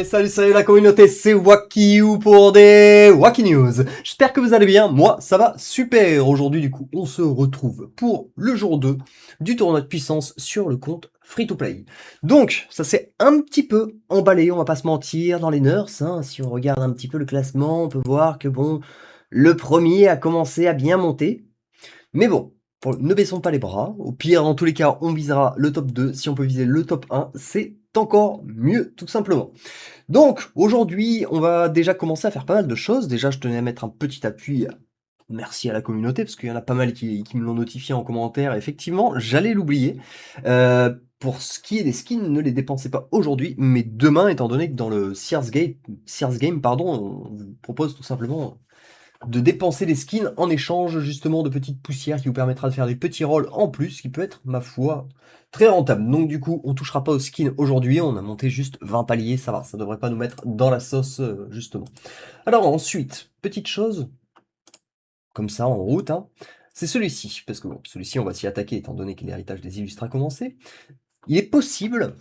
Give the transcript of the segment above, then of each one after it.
Salut la communauté, c'est Wakiu pour des Waki News. J'espère que vous allez bien, moi ça va super. Aujourd'hui du coup on se retrouve pour le jour 2 du tournoi de puissance sur le compte Free to Play. Donc ça s'est un petit peu emballé, on va pas se mentir, dans les nurses. Si on regarde un petit peu le classement, on peut voir que bon, le premier a commencé à bien monter. Mais bon, ne baissons pas les bras. Au pire, dans tous les cas, on visera le top 2. Si on peut viser le top 1, c'est encore mieux, tout simplement. Donc, aujourd'hui, on va déjà commencer à faire pas mal de choses. Déjà, je tenais à mettre un petit appui. Merci à la communauté, parce qu'il y en a pas mal qui me l'ont notifié en commentaire. Effectivement, j'allais l'oublier. Pour ce qui est des skins, ne les dépensez pas aujourd'hui, mais demain, étant donné que dans le Sears Game, pardon, on vous propose tout simplement de dépenser des skins en échange justement de petites poussières qui vous permettra de faire des petits rolls en plus, qui peut être, ma foi, très rentable. Donc du coup, on touchera pas aux skins aujourd'hui, on a monté juste 20 paliers, ça va, ça devrait pas nous mettre dans la sauce justement. Alors ensuite, petite chose, comme ça en route, c'est celui-ci, parce que bon, celui-ci on va s'y attaquer étant donné que l'héritage des illustres a commencé. Il est possible,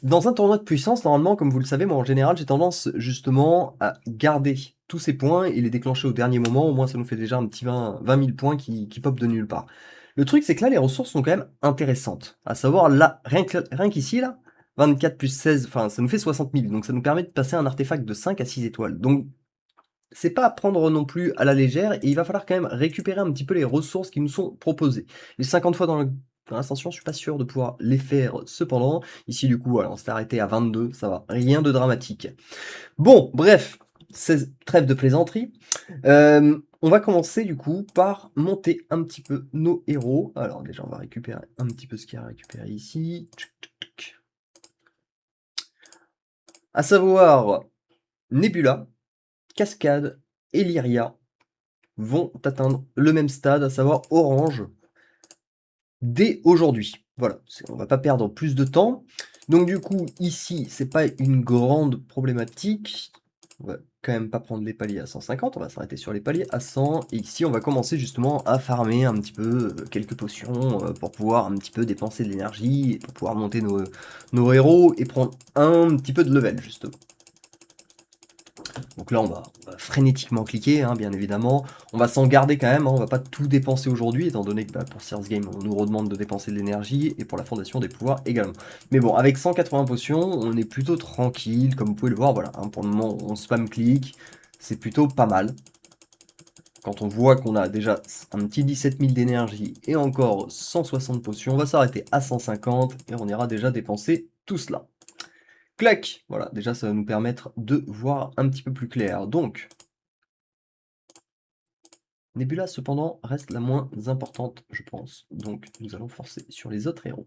dans un tournoi de puissance, normalement, comme vous le savez, moi en général, j'ai tendance justement à garder tous ces points et les déclencher au dernier moment. Au moins, ça nous fait déjà un petit 20 000 points qui pop de nulle part. Le truc, c'est que là, les ressources sont quand même intéressantes. À savoir, là, rien qu'ici, là, 24 plus 16, enfin, ça nous fait 60 000. Donc, ça nous permet de passer un artefact de 5 à 6 étoiles. Donc, c'est pas à prendre non plus à la légère, et il va falloir quand même récupérer un petit peu les ressources qui nous sont proposées. Les 50 fois dans l'ascension, je suis pas sûr de pouvoir les faire cependant. Ici, du coup, voilà, on s'est arrêté à 22, ça va, rien de dramatique. Bon, bref, trêve de plaisanterie. On va commencer du coup par monter un petit peu nos héros. Alors déjà, on va récupérer un petit peu ce qu'il y a à récupérer ici. À savoir, Nebula, Cascade et Lyria vont atteindre le même stade, à savoir orange, dès aujourd'hui. Voilà, on va pas perdre plus de temps. Donc du coup, ici, c'est pas une grande problématique. On va quand même pas prendre les paliers à 150, on va s'arrêter sur les paliers à 100. Et ici, on va commencer justement à farmer un petit peu quelques potions pour pouvoir un petit peu dépenser de l'énergie, pour pouvoir monter nos héros et prendre un petit peu de level, justement. Donc là, on va frénétiquement cliquer, bien évidemment. On va s'en garder quand même, on va pas tout dépenser aujourd'hui, étant donné que pour Sears Game, on nous redemande de dépenser de l'énergie, et pour la Fondation des Pouvoirs également. Mais bon, avec 180 potions, on est plutôt tranquille, comme vous pouvez le voir, voilà. Pour le moment, on spam clic, c'est plutôt pas mal. Quand on voit qu'on a déjà un petit 17 000 d'énergie et encore 160 potions, on va s'arrêter à 150, et on ira déjà dépenser tout cela. Clac! Voilà, déjà ça va nous permettre de voir un petit peu plus clair. Donc, Nebula, cependant, reste la moins importante, je pense. Donc, nous allons forcer sur les autres héros.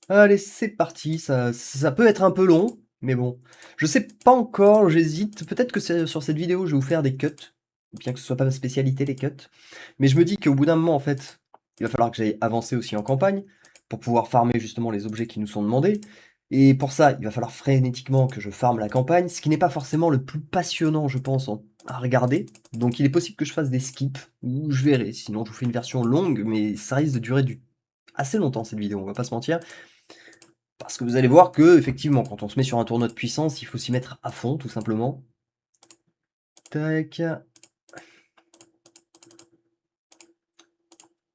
Allez, c'est parti. Ça peut être un peu long, mais bon. Je sais pas encore, j'hésite. Peut-être que sur cette vidéo, je vais vous faire des cuts. Bien que ce soit pas ma spécialité, les cuts. Mais je me dis qu'au bout d'un moment, en fait, il va falloir que j'aille avancer aussi en campagne pour pouvoir farmer justement les objets qui nous sont demandés. Et pour ça, il va falloir frénétiquement que je farme la campagne, ce qui n'est pas forcément le plus passionnant, je pense, à regarder. Donc il est possible que je fasse des skips, ou je verrai. Sinon, je vous fais une version longue, mais ça risque de durer assez longtemps cette vidéo, on va pas se mentir. Parce que vous allez voir que, effectivement, quand on se met sur un tournoi de puissance, il faut s'y mettre à fond, tout simplement. Tac.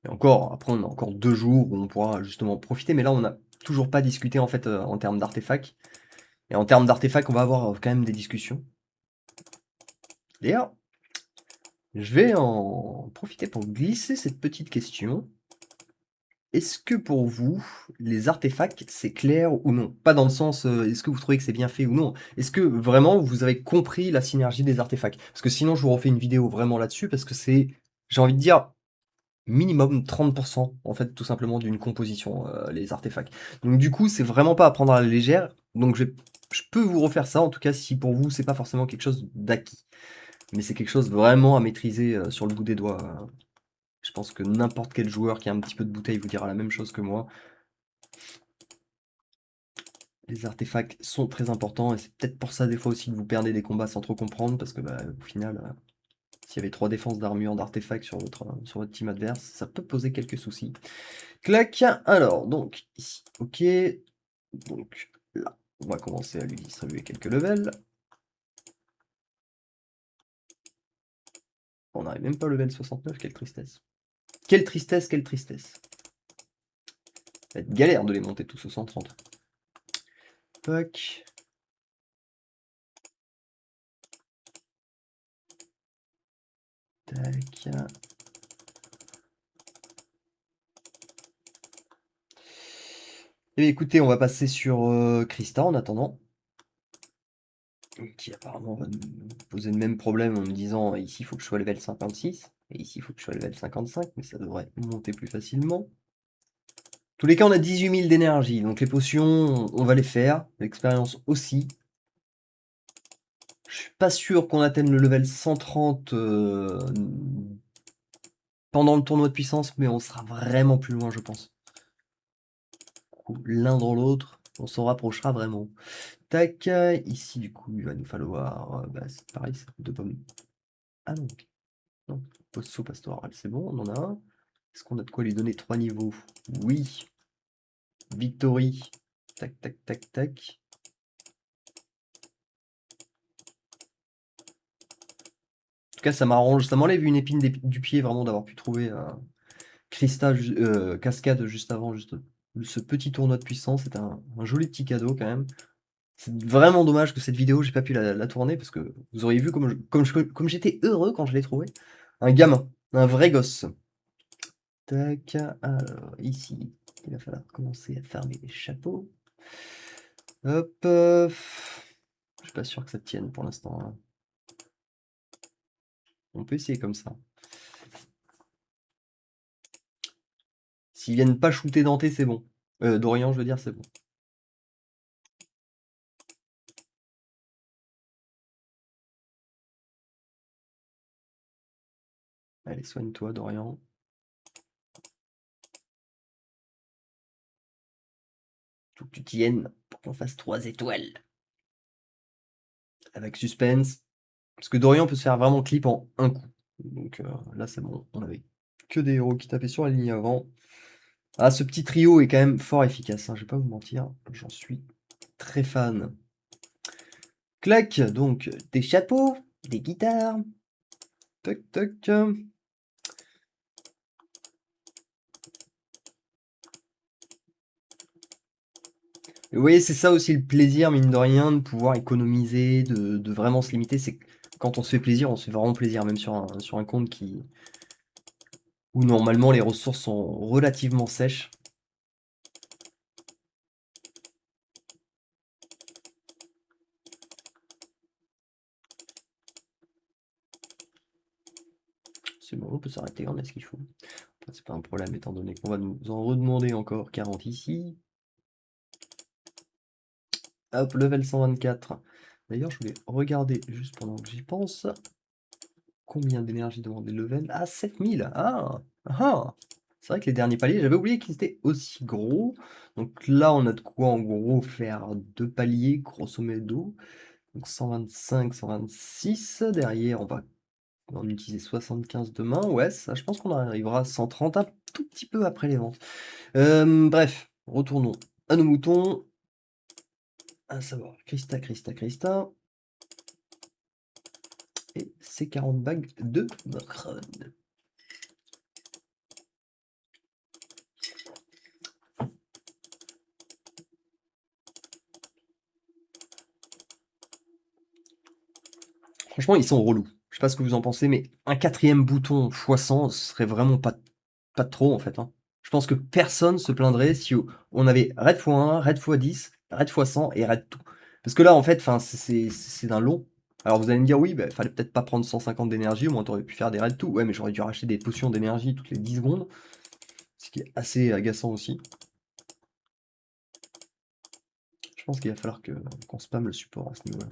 Et encore, après on a encore 2 jours où on pourra justement profiter, mais là on n'a toujours pas discuté en fait en termes d'artefacts. Et en termes d'artefacts, on va avoir quand même des discussions. D'ailleurs, je vais en profiter pour glisser cette petite question. Est-ce que pour vous, les artefacts, c'est clair ou non? Pas dans le sens, est-ce que vous trouvez que c'est bien fait ou non? Est-ce que vraiment vous avez compris la synergie des artefacts? Parce que sinon je vous refais une vidéo vraiment là-dessus, parce que c'est, j'ai envie de dire, minimum 30% en fait tout simplement d'une composition, les artefacts. Donc du coup, c'est vraiment pas à prendre à la légère, donc je peux vous refaire ça, en tout cas si pour vous c'est pas forcément quelque chose d'acquis. Mais c'est quelque chose vraiment à maîtriser, sur le bout des doigts, Je pense que n'importe quel joueur qui a un petit peu de bouteille vous dira la même chose que moi. Les artefacts sont très importants et c'est peut-être pour ça des fois aussi que vous perdez des combats sans trop comprendre parce que, au final, S'il y avait 3 défenses d'armure, d'artefacts sur votre team adverse, ça peut poser quelques soucis. Clac. Alors, donc, ici, ok. Donc, là, on va commencer à lui distribuer quelques levels. On n'arrive même pas au level 69, quelle tristesse. Quelle tristesse, quelle tristesse. Ça va être galère de les monter tous au 130. Tac. Tac. Et écoutez, on va passer sur Krista en attendant. Qui apparemment va nous poser le même problème en me disant ici il faut que je sois level 56 et ici il faut que je sois level 55, mais ça devrait monter plus facilement. Tous les cas, on a 18 000 d'énergie, donc les potions, on va les faire, l'expérience aussi. Je suis pas sûr qu'on atteigne le level 130 pendant le tournoi de puissance, mais on sera vraiment plus loin, je pense. L'un dans l'autre, on s'en rapprochera vraiment. Tac, ici du coup, il va nous falloir, c'est pareil, c'est 2 pommes. Ah non, non, post pastoral, c'est bon, on en a un. Est-ce qu'on a de quoi lui donner 3 niveaux? Oui. Victory. Tac, tac, tac, tac. En tout cas, ça m'arrange, ça m'enlève une épine du pied vraiment d'avoir pu trouver Krista Cascade juste avant, juste ce petit tournoi de puissance. C'est un joli petit cadeau quand même. C'est vraiment dommage que cette vidéo, j'ai pas pu la tourner parce que vous auriez vu comme j'étais heureux quand je l'ai trouvé. Un gamin, un vrai gosse. Tac, alors ici, il va falloir commencer à farmer les chapeaux. Hop, je suis pas sûr que ça tienne pour l'instant, hein. On peut essayer comme ça. S'ils viennent pas shooter Dante, c'est bon. Dorian, je veux dire, c'est bon. Allez, soigne-toi, Dorian. Faut que tu tiennes pour qu'on fasse 3 étoiles. Avec suspense. Parce que Dorian peut se faire vraiment clip en un coup. Donc là, c'est bon. On avait que des héros qui tapaient sur la ligne avant. Ah, ce petit trio est quand même fort efficace, hein, je vais pas vous mentir. J'en suis très fan. Clac, donc des chapeaux, des guitares. Toc, toc. Et vous voyez, c'est ça aussi le plaisir, mine de rien, de pouvoir économiser, de vraiment se limiter. C'est que quand on se fait plaisir, on se fait vraiment plaisir, même sur un compte où normalement les ressources sont relativement sèches. C'est bon, on peut s'arrêter, on a ce qu'il faut. Après, c'est pas un problème, étant donné qu'on va nous en redemander encore 40 ici. Hop, level 124. D'ailleurs, je voulais regarder, juste pendant que j'y pense, combien d'énergie demande les levels? Ah, 7000. Ah, ah. C'est vrai que les derniers paliers, j'avais oublié qu'ils étaient aussi gros. Donc là, on a de quoi en gros faire 2 paliers, grosso modo. Donc 125, 126. Derrière, on va en utiliser 75 demain. Ouais, ça, je pense qu'on arrivera à 130 un tout petit peu après les ventes. Bref, retournons à nos moutons. À savoir, Krista, Krista, Krista. Et ces 40 bagues de Mokron. Franchement, ils sont relous. Je sais pas ce que vous en pensez, mais un 4e bouton x100 ce serait vraiment pas trop en fait, hein. Je pense que personne se plaindrait si on avait raid x1, raid x10, raid x100 et raid tout. Parce que là, en fait, c'est d'un long. Alors vous allez me dire, oui, bah, fallait peut-être pas prendre 150 d'énergie, au moins t'aurais pu faire des raids tout. Ouais, mais j'aurais dû racheter des potions d'énergie toutes les 10 secondes, ce qui est assez agaçant aussi. Je pense qu'il va falloir qu'on spamme le support à ce niveau-là.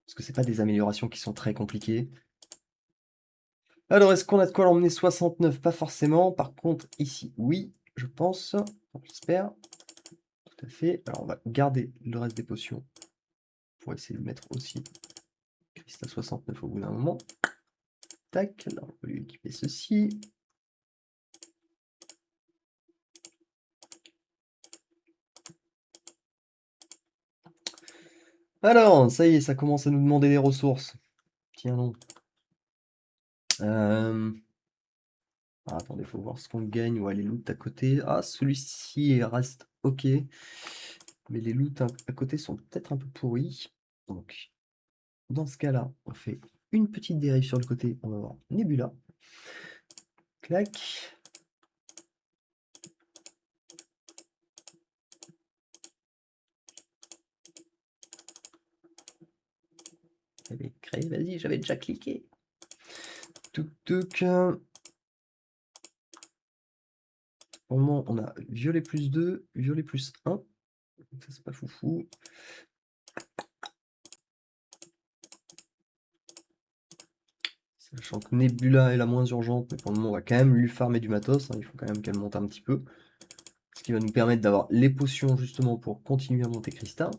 Parce que c'est pas des améliorations qui sont très compliquées. Alors, est-ce qu'on a de quoi l'emmener 69? Pas forcément. Par contre, ici, oui, je pense. J'espère. Tout à fait. Alors, on va garder le reste des potions pour essayer de mettre aussi Christa 69 au bout d'un moment. Tac, là, on peut lui équiper ceci. Alors, ça y est, ça commence à nous demander des ressources. Tiens donc. Ah, attendez, faut voir ce qu'on gagne. Ouais, les loots à côté. Ah, celui-ci reste ok. Mais les loots à côté sont peut-être un peu pourris. Donc, dans ce cas-là, on fait une petite dérive sur le côté. On va voir Nebula. Clac. J'avais créé, vas-y, j'avais déjà cliqué. Tuk tuk. Pour le moment, on a violet plus 2, violet plus 1. Ça, c'est pas foufou. Sachant que Nebula est la moins urgente, mais pour le moment, on va quand même lui farmer du matos. Hein, il faut quand même qu'elle monte un petit peu. Ce qui va nous permettre d'avoir les potions, justement, pour continuer à monter Krista.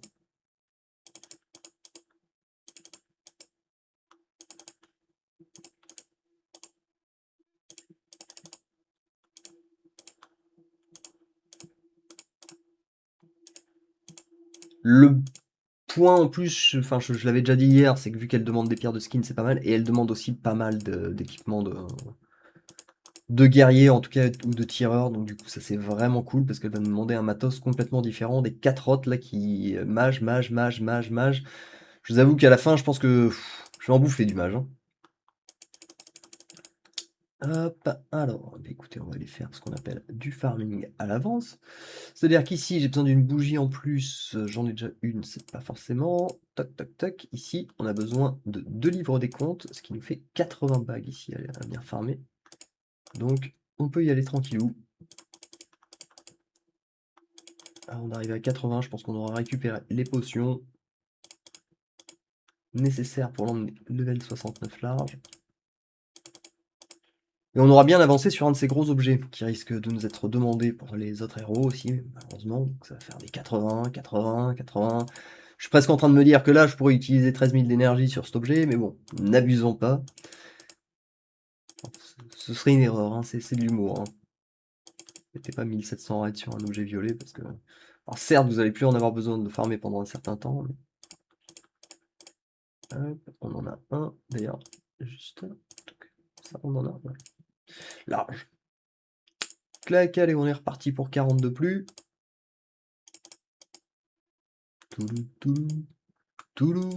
Le point en plus, enfin je l'avais déjà dit hier, c'est que vu qu'elle demande des pierres de skin, c'est pas mal, et elle demande aussi pas mal d'équipements de guerriers, en tout cas, ou de tireurs, donc du coup ça c'est vraiment cool, parce qu'elle va nous demander un matos complètement différent, des 4 rotes là qui... mage, mage, mage, mage, mage. Je vous avoue qu'à la fin, je pense que je vais en bouffer du mage. Hein. Hop, alors, bah écoutez, on va aller faire ce qu'on appelle du farming à l'avance. C'est-à-dire qu'ici, j'ai besoin d'une bougie en plus, j'en ai déjà une, c'est pas forcément. Toc, toc, toc. Ici, on a besoin de 2 livres des comptes, ce qui nous fait 80 bagues ici à bien farmer. Donc, on peut y aller tranquillou. Alors, on arrive à 80, je pense qu'on aura récupéré les potions nécessaires pour l'emmener level 69 large. Et on aura bien avancé sur un de ces gros objets qui risque de nous être demandé pour les autres héros aussi, malheureusement. Donc ça va faire des 80, 80, 80. Je suis presque en train de me dire que là, je pourrais utiliser 13 000 d'énergie sur cet objet, mais bon, n'abusons pas. Ce serait une erreur, hein, c'est de l'humour. Hein. Mettez pas 1700 raids sur un objet violet, parce que... Alors certes, vous allez plus en avoir besoin de farmer pendant un certain temps, mais... Hop, on en a un, d'ailleurs, juste... Ça, on en a un. Large. Clac, allez, on est reparti pour 40 de plus. Toulou, toulou, toulou.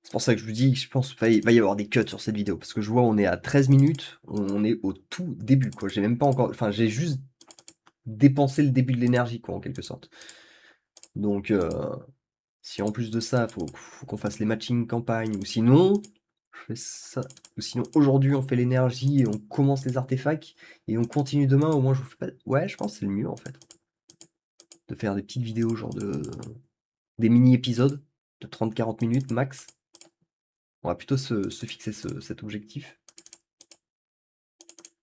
C'est pour ça que je vous dis, je pense qu'il va y avoir des cuts sur cette vidéo, parce que je vois on est à 13 minutes, on est au tout début, quoi. J'ai même pas encore... Enfin, j'ai juste dépensé le début de l'énergie, quoi, en quelque sorte. Donc, si en plus de ça, faut qu'on fasse les matching campagne, ou sinon, je fais ça... Ou sinon, aujourd'hui, on fait l'énergie et on commence les artefacts, et on continue demain, au moins je vous fais pas... Ouais, je pense que c'est le mieux, en fait. De faire des petites vidéos, genre des mini-épisodes de 30-40 minutes max. On va plutôt se fixer cet objectif.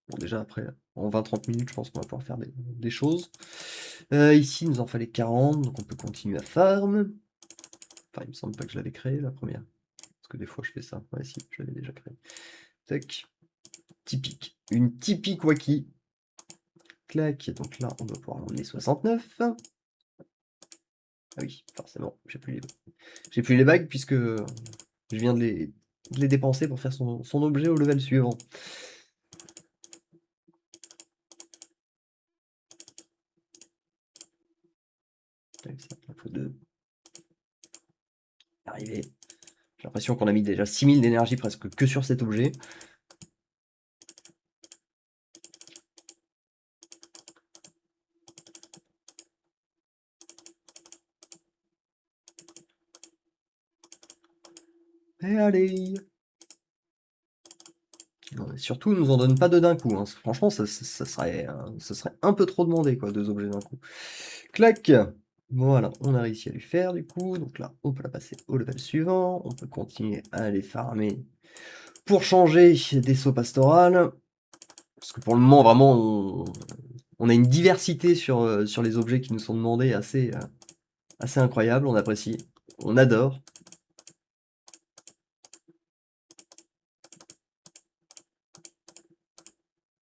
Bon, déjà, après, en 20-30 minutes, je pense qu'on va pouvoir faire des choses. Ici, il nous en fallait 40, donc on peut continuer à farm. Enfin, il me semble pas que je l'avais créé, la première. Parce que des fois, je fais ça. Ouais, si, je l'avais déjà créé. Tac. Typique. Une typique Waki. Clac. Donc là, on va pouvoir emmener 69. Ah oui, forcément, j'ai plus les bagues puisque je viens de les dépenser pour faire son objet au level suivant. Tac, ça, il faut 2. Arrivé. J'ai l'impression qu'on a mis déjà 6000 d'énergie presque que sur cet objet. Et allez! Non, mais surtout, nous en donne pas deux d'un coup. Hein. Franchement, ça serait un peu trop demandé, quoi, 2 objets d'un coup. Clac! Voilà, on a réussi à lui faire, du coup. Donc là, on peut la passer au level suivant. On peut continuer à aller farmer pour changer des sauts pastorales. Parce que pour le moment, vraiment, on a une diversité sur les objets qui nous sont demandés assez incroyable. On apprécie. On adore.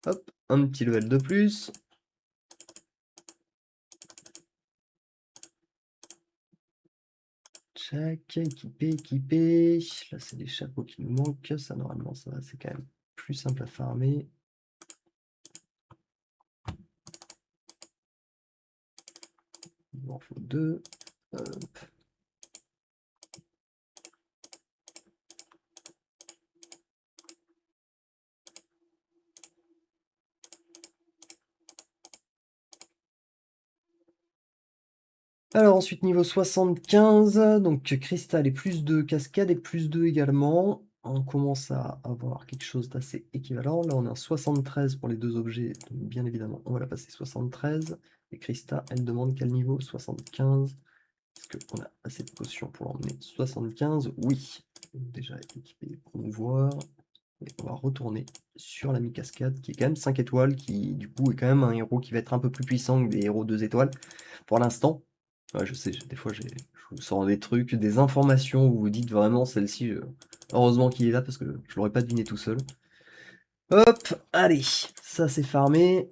Hop, un petit level de plus. Tchac, équipé. Là, c'est des chapeaux qui nous manquent. Ça, normalement, ça va, c'est quand même plus simple à farmer. Il m'en faut 2. Alors ensuite niveau 75, donc cristal et plus 2, cascade et plus 2 également. On commence à avoir quelque chose d'assez équivalent. Là on est à 73 pour les deux objets, donc bien évidemment on va la passer 73. Et Krista, elle demande quel niveau? 75. Est-ce qu'on a assez de potions pour l'emmener? 75, oui. Déjà équipé, promouvoir. Et on va retourner sur l'ami cascade qui est quand même 5 étoiles, qui du coup est quand même un héros qui va être un peu plus puissant que des héros 2 étoiles pour l'instant. Ouais, je sais, des fois je vous sors des trucs, des informations où vous vous dites vraiment celle-ci, heureusement qu'il est là parce que je l'aurais pas deviné tout seul. Hop, allez, ça c'est farmé.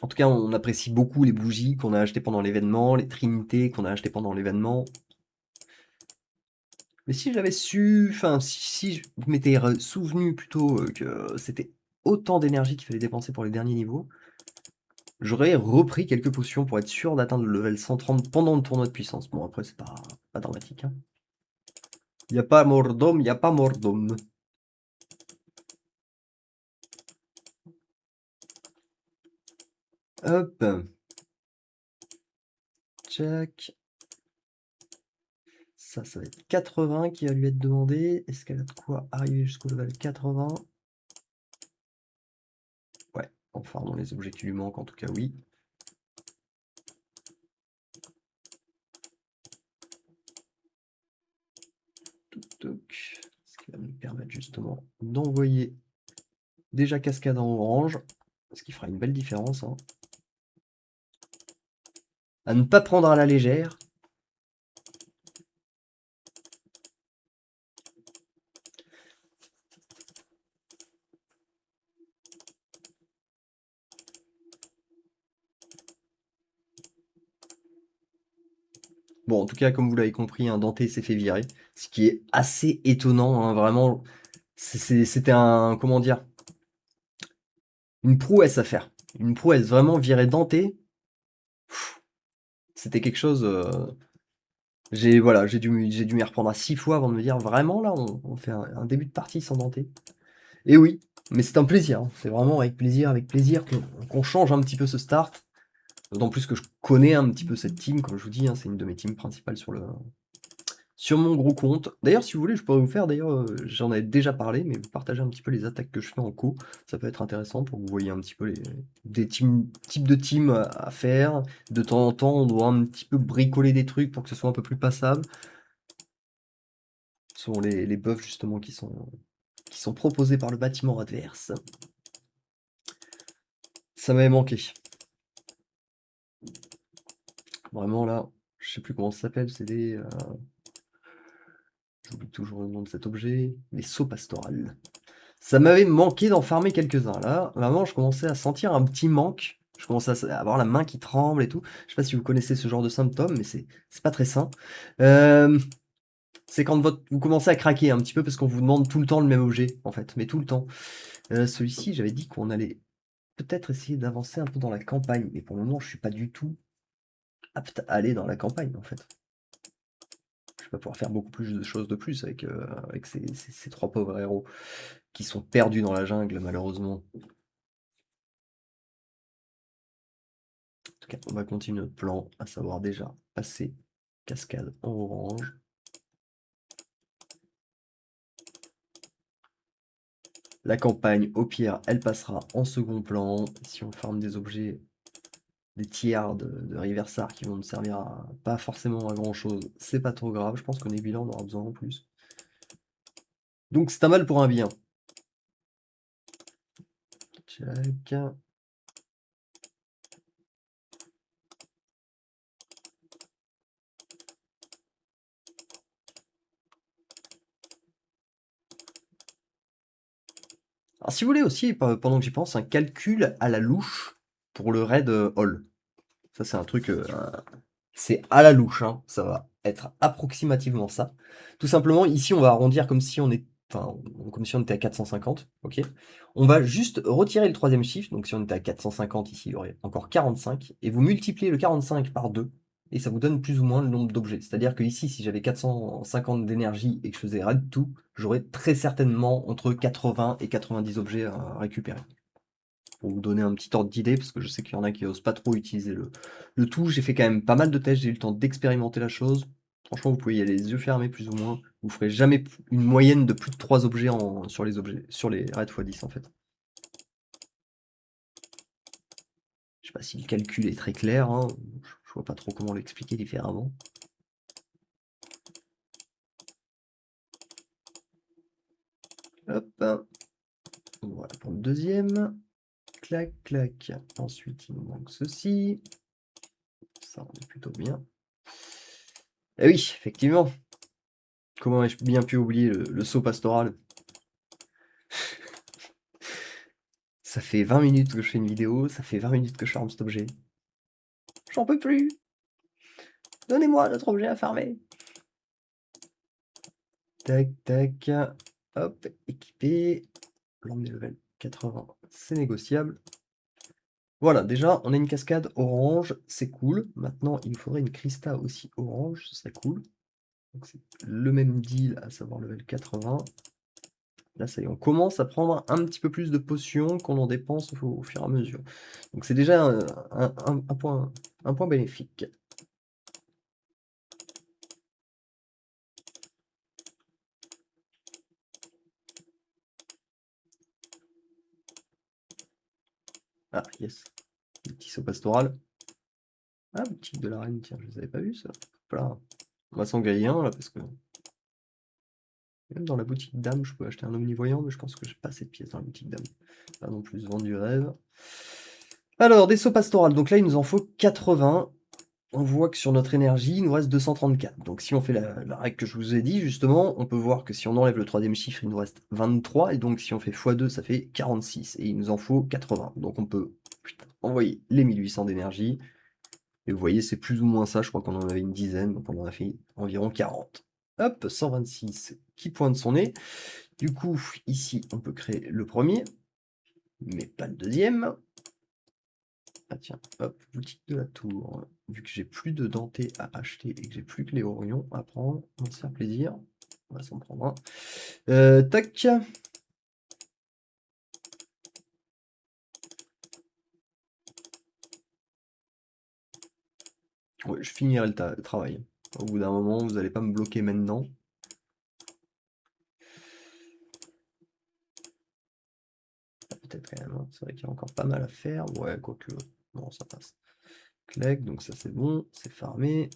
En tout cas, on apprécie beaucoup les bougies qu'on a achetées pendant l'événement, les trinités qu'on a achetées pendant l'événement. Mais si j'avais su, enfin, si je m'étais souvenu plutôt que c'était autant d'énergie qu'il fallait dépenser pour les derniers niveaux, j'aurais repris quelques potions pour être sûr d'atteindre le level 130 pendant le tournoi de puissance. Bon, après, c'est pas dramatique. Hein. Y a pas mort d'homme, y a pas mort d'homme. Hop. Check. Ça va être 80 qui va lui être demandé. Est-ce qu'elle a de quoi arriver jusqu'au level 80? Ouais, en farmant les objets qui lui manquent, en tout cas, oui. Ce qui va nous permettre justement d'envoyer déjà cascade en orange, ce qui fera une belle différence. Hein. À ne pas prendre à la légère. Bon, en tout cas, comme vous l'avez compris, un Dante s'est fait virer, ce qui est assez étonnant, hein, vraiment. C'était un, comment dire, une prouesse à faire. Une prouesse, vraiment virer Dante. C'était quelque chose. Voilà, j'ai dû m'y reprendre à 6 fois avant de me dire vraiment là, on fait un début de partie sans Dante. Et oui, mais c'est un plaisir. Hein. C'est vraiment avec plaisir qu'on change un petit peu ce start. D'autant plus que je connais un petit peu cette team, comme je vous dis, hein, c'est une de mes teams principales sur mon gros compte. D'ailleurs, si vous voulez, je pourrais vous faire, d'ailleurs, j'en avais déjà parlé, mais vous partagez un petit peu les attaques que je fais en co. Ça peut être intéressant pour que vous voyez un petit peu des types de teams à faire. De temps en temps, on doit un petit peu bricoler des trucs pour que ce soit un peu plus passable. Ce sont les buffs, justement, qui sont proposés par le bâtiment adverse. Ça m'avait manqué. Vraiment, là, je sais plus comment ça s'appelle, c'est des... J'oublie toujours le nom de cet objet. Les sauts pastorales. Ça m'avait manqué d'en farmer quelques-uns. Là, vraiment, je commençais à sentir un petit manque. Je commençais à avoir la main qui tremble et tout. Je sais pas si vous connaissez ce genre de symptômes, mais c'est pas très sain. C'est quand vous commencez à craquer un petit peu parce qu'on vous demande tout le temps le même objet, en fait. Mais tout le temps. Celui-ci, j'avais dit qu'on allait peut-être essayer d'avancer un peu dans la campagne. Mais pour le moment, je suis pas du tout apte à aller dans la campagne, en fait. Je vais pas pouvoir faire beaucoup plus de choses de plus avec ces trois pauvres héros qui sont perdus dans la jungle, malheureusement. En tout cas, on va continuer notre plan, à savoir déjà passer cascade en orange. La campagne, au pire, elle passera en second plan. Si on farme des objets, des tiers de Riversar qui vont ne servir pas forcément à grand chose, c'est pas trop grave. Je pense qu'au Nebula, on aura besoin en plus. Donc c'est un mal pour un bien. Check. Alors si vous voulez aussi, pendant que j'y pense, un calcul à la louche pour le raid all. Ça c'est un truc, c'est à la louche, hein, ça va être approximativement ça. Tout simplement, ici on va arrondir comme si on est, enfin, comme si on était à 450, ok? On va juste retirer le troisième chiffre, donc si on était à 450 ici, il y aurait encore 45, et vous multipliez le 45 par 2, et ça vous donne plus ou moins le nombre d'objets. C'est-à-dire que ici, si j'avais 450 d'énergie et que je faisais raid tout, j'aurais très certainement entre 80 et 90 objets à récupérer. Pour vous donner un petit ordre d'idée, parce que je sais qu'il y en a qui osent pas trop utiliser le tout. J'ai fait quand même pas mal de tests, j'ai eu le temps d'expérimenter la chose. Franchement, vous pouvez y aller les yeux fermés plus ou moins. Vous ferez jamais une moyenne de plus de 3 objets sur les objets, sur les raids x10 en fait. Je sais pas si le calcul est très clair, hein. Je vois pas trop comment l'expliquer différemment. Hop. Voilà pour le deuxième. Clac, clac. Ensuite, il nous manque ceci. Ça, on est plutôt bien. Eh oui, effectivement. Comment ai-je bien pu oublier le saut pastoral? Ça fait 20 minutes que je fais une vidéo, ça fait 20 minutes que je farme cet objet. J'en peux plus! Donnez-moi notre objet à farmer! Tac, tac. Hop, équipé. L'emmener level 80, c'est négociable. Voilà, déjà, on a une cascade orange, c'est cool. Maintenant, il nous faudrait une Krista aussi orange, ce serait cool. Donc c'est le même deal, à savoir level 80. Là, ça y est, on commence à prendre un petit peu plus de potions qu'on en dépense au fur et à mesure. Donc c'est déjà un point bénéfique. Ah, yes. Le petit saut pastoral. Ah, boutique de la reine, tiens, je les avais pas vus, ça. Voilà. On va s'en griller un, là, parce que... Même dans la boutique d'âme, je peux acheter un omnivoyant, mais je pense que j'ai pas assez de pièces dans la boutique d'âme. Pas non plus vendre du rêve. Alors, des sauts pastorales. Donc là, il nous en faut 80. On voit que sur notre énergie, il nous reste 234. Donc si on fait la règle que je vous ai dit, justement, on peut voir que si on enlève le troisième chiffre, il nous reste 23. Et donc si on fait x2, ça fait 46. Et il nous en faut 80. Donc on peut envoyer les 1800 d'énergie. Et vous voyez, c'est plus ou moins ça. Je crois qu'on en avait une dizaine. Donc on en a fait environ 40. Hop, 126 qui pointe son nez. Du coup, ici, on peut créer le premier, mais pas le deuxième. Ah tiens, hop, boutique de la tour. Vu que j'ai plus de dentés à acheter et que j'ai plus que les Orions à prendre, on va se faire plaisir. On va s'en prendre un. Tac. Ouais, je finirai le travail. Au bout d'un moment, vous n'allez pas me bloquer maintenant. Peut-être quand même, hein. C'est vrai qu'il y a encore pas mal à faire. Ouais, quoique. Non, ça passe. Clac, donc ça c'est bon, c'est farmé.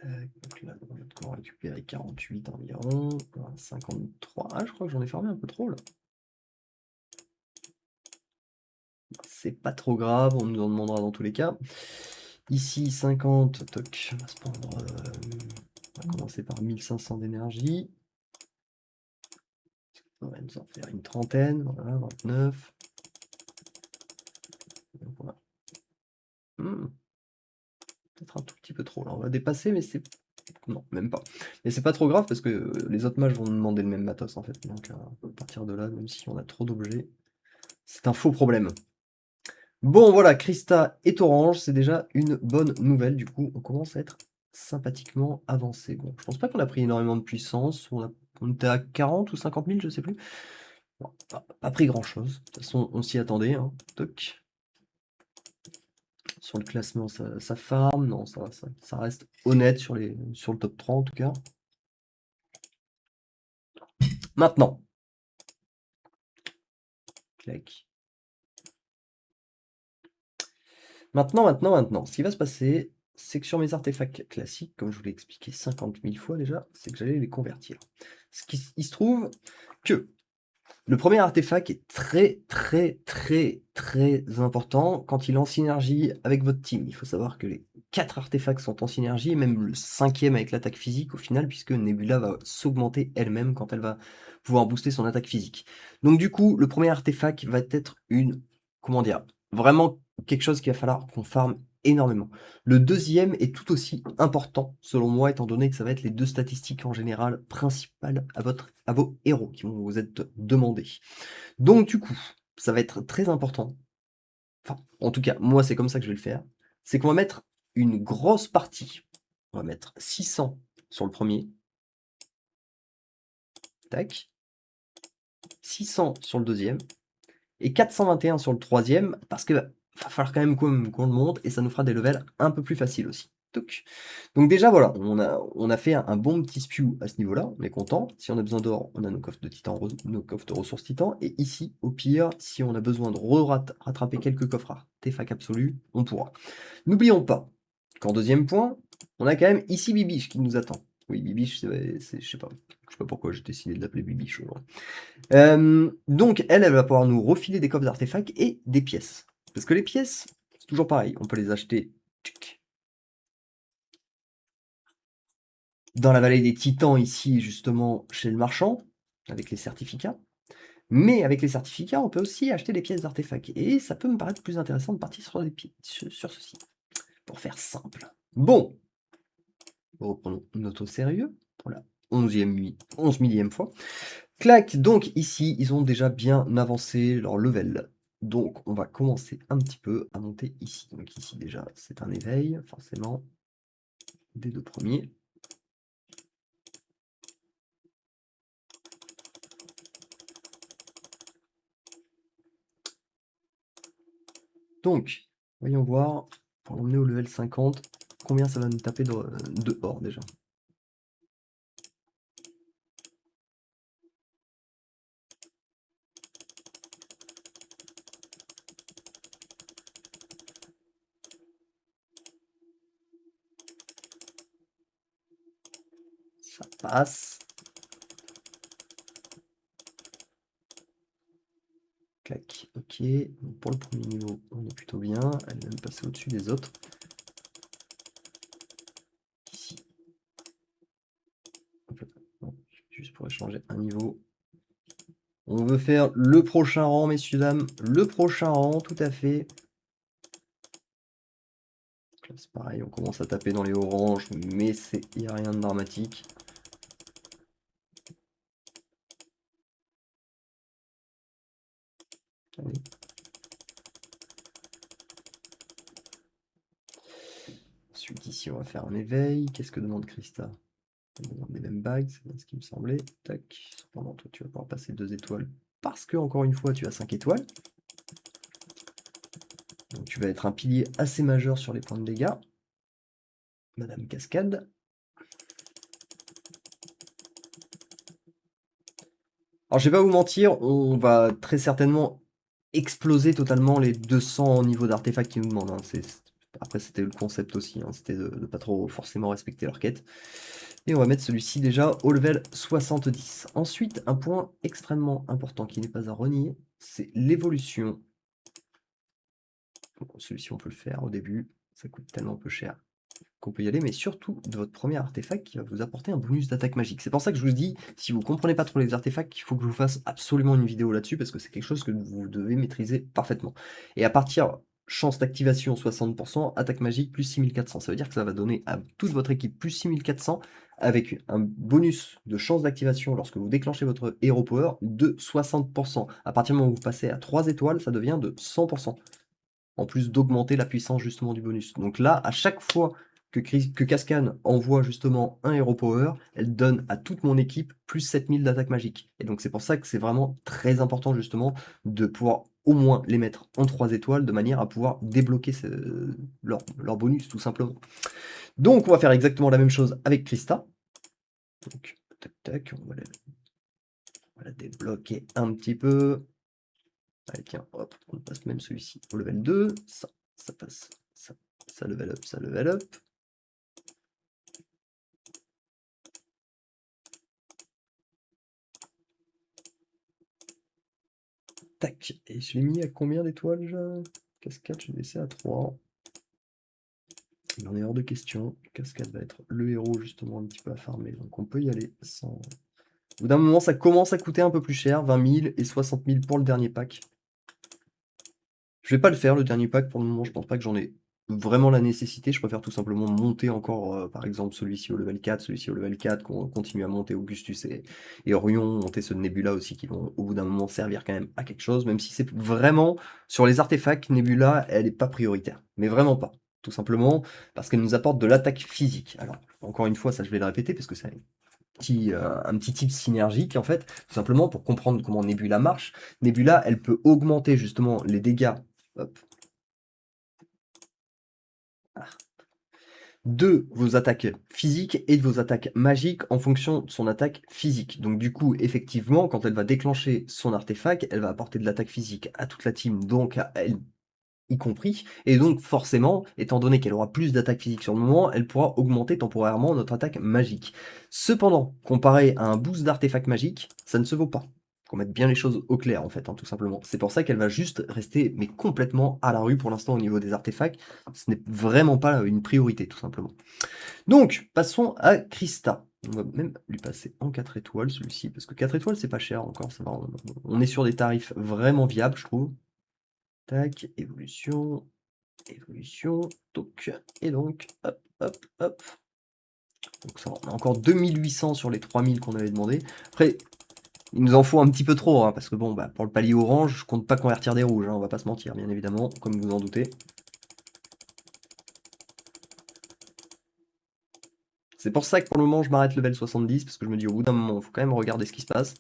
Donc là, on va encore récupérer 48 environ. 53. Ah, je crois que j'en ai farmé un peu trop là. C'est pas trop grave, on nous en demandera dans tous les cas. Ici, 50, toc, on va se prendre, on va commencer par 1500 d'énergie. On va nous en faire une trentaine, voilà, 29. Voilà. Peut-être un tout petit peu trop, là, on va dépasser, mais c'est... Non, même pas. Mais c'est pas trop grave, parce que les autres mages vont nous demander le même matos, en fait. Donc, à partir de là, même si on a trop d'objets, c'est un faux problème. Bon, voilà, Krista est orange, c'est déjà une bonne nouvelle. Du coup, on commence à être sympathiquement avancé. Bon, je pense pas qu'on a pris énormément de puissance. On était à 40 ou 50 000, je sais plus. Bon, pas pris grand-chose. De toute façon, on s'y attendait, hein. Toc. Sur le classement, ça farm. Non, ça reste honnête sur le top 3, en tout cas. Maintenant. Clac. Maintenant. Ce qui va se passer, c'est que sur mes artefacts classiques, comme je vous l'ai expliqué 50 000 fois déjà, c'est que j'allais les convertir. Il se trouve que Le premier artefact est très, très, très, très important quand il est en synergie avec votre team. Il faut savoir que les 4 artefacts sont en synergie, et même le 5e avec l'attaque physique au final, puisque Nebula va s'augmenter elle-même quand elle va pouvoir booster son attaque physique. Donc du coup, le premier artefact va être une, comment dire, vraiment quelque chose qu'il va falloir qu'on farme énormément. Le deuxième est tout aussi important, selon moi, étant donné que ça va être les 2 statistiques en général principales à vos héros qui vont vous être demandés. Donc du coup, ça va être très important. Enfin, en tout cas, moi, c'est comme ça que je vais le faire. C'est qu'on va mettre une grosse partie. On va mettre 600 sur le premier. Tac. 600 sur le deuxième. Et 421 sur le troisième, parce que va falloir quand même qu'on le monte, et ça nous fera des levels un peu plus faciles aussi. Donc déjà, voilà, on a fait un bon petit spew à ce niveau-là, on est content. Si on a besoin d'or, on a nos coffres de titan, nos coffres de ressources titan. Et ici, au pire, si on a besoin de rattraper quelques coffres artefacts absolus, on pourra. N'oublions pas qu'en deuxième point, on a quand même ici Bibiche qui nous attend. Oui, Bibiche, je sais pas pourquoi j'ai décidé de l'appeler Bibiche aujourd'hui. Donc elle va pouvoir nous refiler des coffres d'artefacts et des pièces. Parce que les pièces, c'est toujours pareil, on peut les acheter dans la vallée des titans ici, justement, chez le marchand, avec les certificats. Mais avec les certificats, on peut aussi acheter des pièces d'artefacts. Et ça peut me paraître plus intéressant de partir sur ceci, pour faire simple. Bon, reprenons notre sérieux pour la 11 millième fois. Clac, donc ici, ils ont déjà bien avancé leur level. Donc on va commencer un petit peu à monter ici. Donc ici déjà, c'est un éveil, forcément, des 2 premiers. Donc, voyons voir, pour l'emmener au level 50, combien ça va nous taper de or déjà. Ça passe. Clac, ok. Donc pour le premier niveau, on est plutôt bien. Elle est même passée au-dessus des autres. Ici. Bon, juste pour échanger un niveau. On veut faire le prochain rang, messieurs, dames. Le prochain rang, tout à fait. C'est pareil, on commence à taper dans les oranges, mais il n'y a rien de dramatique. Allez. Ensuite, ici, on va faire un éveil. Qu'est-ce que demande Christa? Elle demande les mêmes bagues, c'est bien ce qui me semblait. Tac. Cependant, toi, tu vas pouvoir passer 2 étoiles parce que, encore une fois, tu as 5 étoiles. Donc, tu vas être un pilier assez majeur sur les points de dégâts. Madame Cascade. Alors, je vais pas vous mentir, on va très certainement exploser totalement les 200 en niveau d'artefacts qu'ils nous demandent, hein. Après, c'était le concept aussi, hein, c'était de pas trop forcément respecter leur quête. Et on va mettre celui-ci déjà au level 70. Ensuite, un point extrêmement important qui n'est pas à renier, c'est l'évolution. Celui-ci, on peut le faire au début, ça coûte tellement peu cher qu'on peut y aller, mais surtout de votre premier artefact qui va vous apporter un bonus d'attaque magique. C'est pour ça que je vous dis, si vous ne comprenez pas trop les artefacts, il faut que je vous fasse absolument une vidéo là-dessus, parce que c'est quelque chose que vous devez maîtriser parfaitement. Et à partir, chance d'activation 60%, attaque magique plus 6400. Ça veut dire que ça va donner à toute votre équipe plus 6400, avec un bonus de chance d'activation lorsque vous déclenchez votre Hero Power de 60%. À partir du moment où vous passez à 3 étoiles, ça devient de 100%. En plus d'augmenter la puissance justement du bonus. Donc là, à chaque fois que Cascane envoie justement un Hero Power, elle donne à toute mon équipe plus 7000 d'attaque magique. Et donc c'est pour ça que c'est vraiment très important justement de pouvoir au moins les mettre en 3 étoiles de manière à pouvoir débloquer leur bonus tout simplement. Donc on va faire exactement la même chose avec Krista. Donc tac tac, on va la débloquer un petit peu. Allez, tiens, hop, on passe même celui-ci au level 2. Ça passe. Ça level up, ça level up. Tac. Et je l'ai mis à combien d'étoiles déjà? Cascade, je l'ai laissé à 3. Il en est hors de question. Cascade va être le héros justement un petit peu à farmer. Donc on peut y aller sans. Au bout d'un moment, ça commence à coûter un peu plus cher. 20 000 et 60 000 pour le dernier pack. Je vais pas le faire, le dernier pack, pour le moment, je pense pas que j'en ai vraiment la nécessité. Je préfère tout simplement monter encore, par exemple, celui-ci au level 4, celui-ci au level 4, qu'on continue à monter Augustus et Orion, monter ceux de Nebula aussi, qui vont au bout d'un moment servir quand même à quelque chose, même si c'est vraiment sur les artefacts, Nebula, elle est pas prioritaire. Mais vraiment pas. Tout simplement parce qu'elle nous apporte de l'attaque physique. Alors, encore une fois, ça je vais le répéter parce que c'est un petit type synergique en fait, tout simplement pour comprendre comment Nebula marche. Nebula, elle peut augmenter justement les dégâts. Hop. Ah. De vos attaques physiques et de vos attaques magiques en fonction de son attaque physique. Donc du coup, effectivement, quand elle va déclencher son artefact, elle va apporter de l'attaque physique à toute la team, donc à elle y compris. Et donc forcément, étant donné qu'elle aura plus d'attaque physique sur le moment, elle pourra augmenter temporairement notre attaque magique. Cependant, comparé à un boost d'artefact magique, ça ne se vaut pas. Qu'on mette bien les choses au clair en fait, hein, tout simplement. C'est pour ça qu'elle va juste rester mais complètement à la rue pour l'instant au niveau des artefacts. Ce n'est vraiment pas une priorité tout simplement. Donc, passons à Krista. On va même lui passer en 4 étoiles celui-ci, parce que 4 étoiles c'est pas cher encore, ça va, on est sur des tarifs vraiment viables je trouve. Tac, évolution, évolution, donc, et donc, hop, hop, hop. Donc ça, on a encore 2800 sur les 3000 qu'on avait demandé. Après, il nous en faut un petit peu trop, hein, parce que bon, bah, pour le palier orange, je compte pas convertir des rouges, hein, on va pas se mentir, bien évidemment, comme vous en doutez. C'est pour ça que pour le moment, je m'arrête level 70, parce que je me dis au bout d'un moment, il faut quand même regarder ce qui se passe.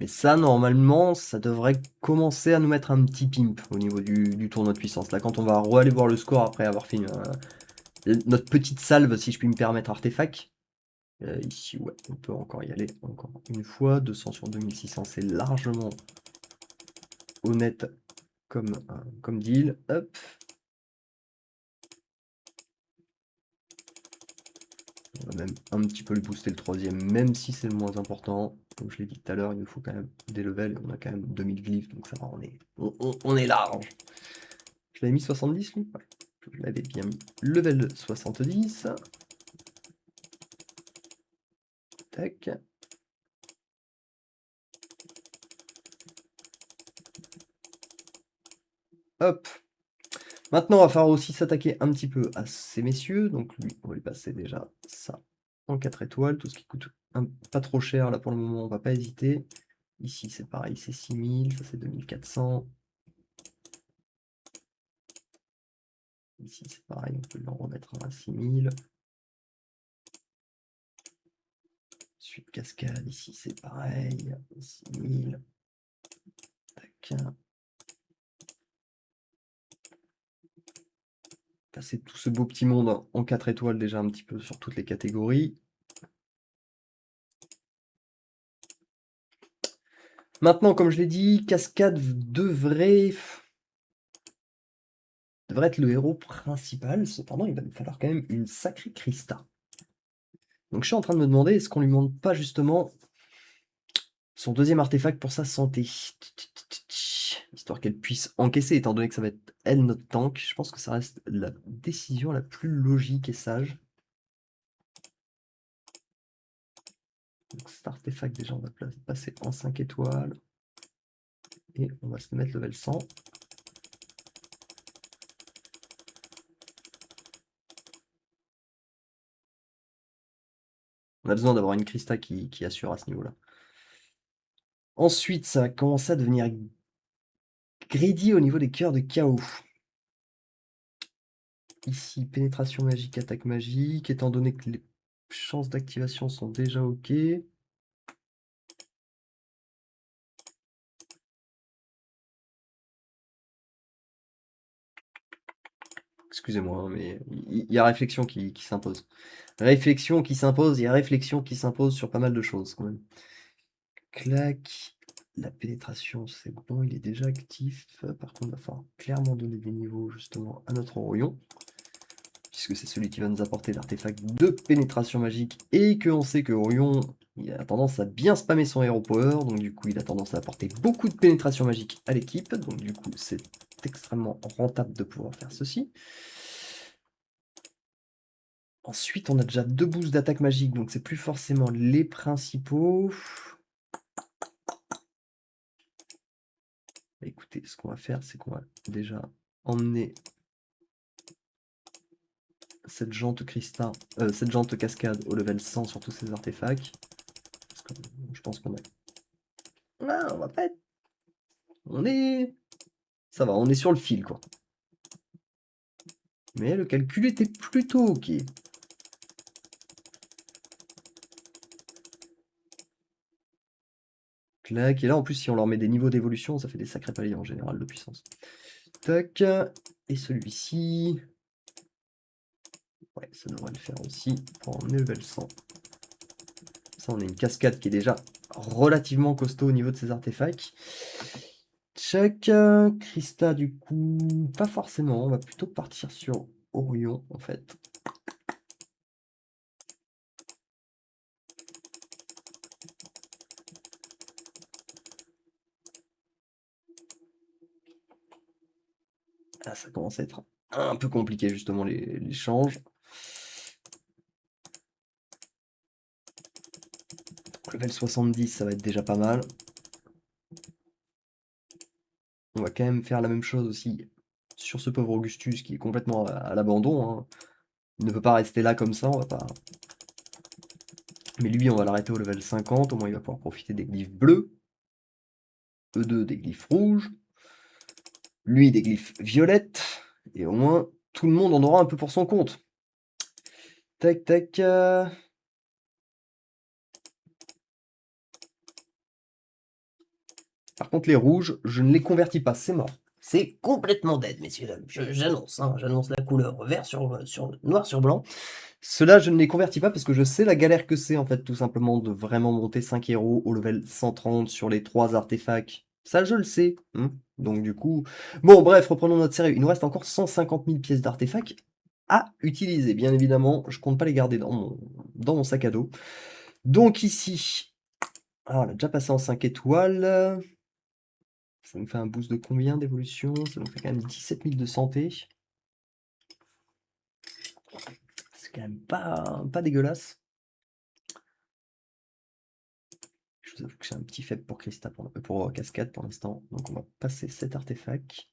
Mais ça, normalement, ça devrait commencer à nous mettre un petit pimp au niveau du tournoi de puissance. Là, quand on va aller voir le score après avoir fait notre petite salve, si je puis me permettre, artefact. Ici, ouais, on peut encore y aller encore une fois. 200 sur 2600, c'est largement honnête comme deal. Hop. On va même un petit peu le booster le troisième, même si c'est le moins important. Comme je l'ai dit tout à l'heure, il nous faut quand même des levels. On a quand même 2000 glyphes, donc ça va, on est large. Je l'avais mis 70 lui? Ouais, je l'avais bien mis. Level 70. Tac. Hop. Maintenant, on va falloir aussi s'attaquer un petit peu à ces messieurs. Donc lui, on va lui passer déjà ça en 4 étoiles. Tout ce qui coûte pas trop cher, là pour le moment, on va pas hésiter. Ici, c'est pareil, c'est 6000, ça c'est 2400. Ici, c'est pareil, on peut le remettre à 6000. Suite cascade, ici, c'est pareil, 6000. Tac. Passer tout ce beau petit monde en 4 étoiles déjà un petit peu sur toutes les catégories. Maintenant, comme je l'ai dit, Cascade devrait être le héros principal. Cependant, il va nous falloir quand même une sacrée Krista. Donc je suis en train de me demander, est-ce qu'on lui demande pas justement son deuxième artefact pour sa santé? Histoire qu'elle puisse encaisser, étant donné que ça va être elle notre tank. Je pense que ça reste la décision la plus logique et sage. Donc cet artefact, déjà, on va passer en 5 étoiles. Et on va se mettre level 100. On a besoin d'avoir une Krista qui assure à ce niveau-là. Ensuite, ça va commencer à devenir greedy au niveau des cœurs de chaos. Ici, pénétration magique, attaque magique, étant donné que les chances d'activation sont déjà ok. Excusez-moi, hein, mais il y a réflexion qui s'impose. Réflexion qui s'impose, il y a réflexion qui s'impose sur pas mal de choses quand même. Clac. La pénétration, c'est bon, il est déjà actif. Par contre, il va falloir clairement donner des niveaux justement à notre Orion, puisque c'est celui qui va nous apporter l'artefact de pénétration magique, et que on sait que Orion, il a tendance à bien spammer son Hero Power, donc du coup il a tendance à apporter beaucoup de pénétration magique à l'équipe, donc du coup c'est extrêmement rentable de pouvoir faire ceci. Ensuite, on a déjà 2 boosts d'attaque magique, donc c'est plus forcément les principaux. Écoutez, ce qu'on va faire, c'est qu'on va déjà emmener cette jante cette jante cascade au level 100 sur tous ces artefacts. Parce que je pense qu'on est... Ah, on va pas être... On est... Ça va, on est sur le fil, quoi. Mais le calcul était plutôt ok. Clac, et là, en plus, si on leur met des niveaux d'évolution, ça fait des sacrés paliers en général de puissance. Tac, et celui-ci... Ouais, ça devrait le faire aussi pour emmener level 100. Ça, on a une cascade qui est déjà relativement costaud au niveau de ces artefacts. Check. Krista, du coup, pas forcément. On va plutôt partir sur Orion, en fait. Ah, ça commence à être un peu compliqué, justement, les changes. Level 70, ça va être déjà pas mal. On va quand même faire la même chose aussi sur ce pauvre Augustus qui est complètement à l'abandon, hein. Il ne peut pas rester là comme ça, on va pas... Mais lui, on va l'arrêter au level 50, au moins il va pouvoir profiter des glyphes bleus. E2 des glyphes rouges. Lui des glyphes violettes. Et au moins, tout le monde en aura un peu pour son compte. Tac, tac. Par contre, les rouges, je ne les convertis pas, c'est mort. C'est complètement dead, messieurs dames. J'annonce, hein, j'annonce la couleur vert sur noir sur blanc. Ceux-là, je ne les convertis pas parce que je sais la galère que c'est, en fait, tout simplement, de vraiment monter 5 héros au level 130 sur les 3 artefacts. Ça, je le sais. Donc, du coup... Bon, bref, reprenons notre série. Il nous reste encore 150 000 pièces d'artefacts à utiliser. Bien évidemment, je compte pas les garder dans mon sac à dos. Donc, ici... Alors, on a déjà passé en 5 étoiles. Ça nous fait un boost de combien d'évolution? Ça nous fait quand même 17 000 de santé. C'est quand même pas dégueulasse. Je vous avoue que j'ai un petit faible pour Krista, pour Cascade pour l'instant. Donc on va passer cet artefact.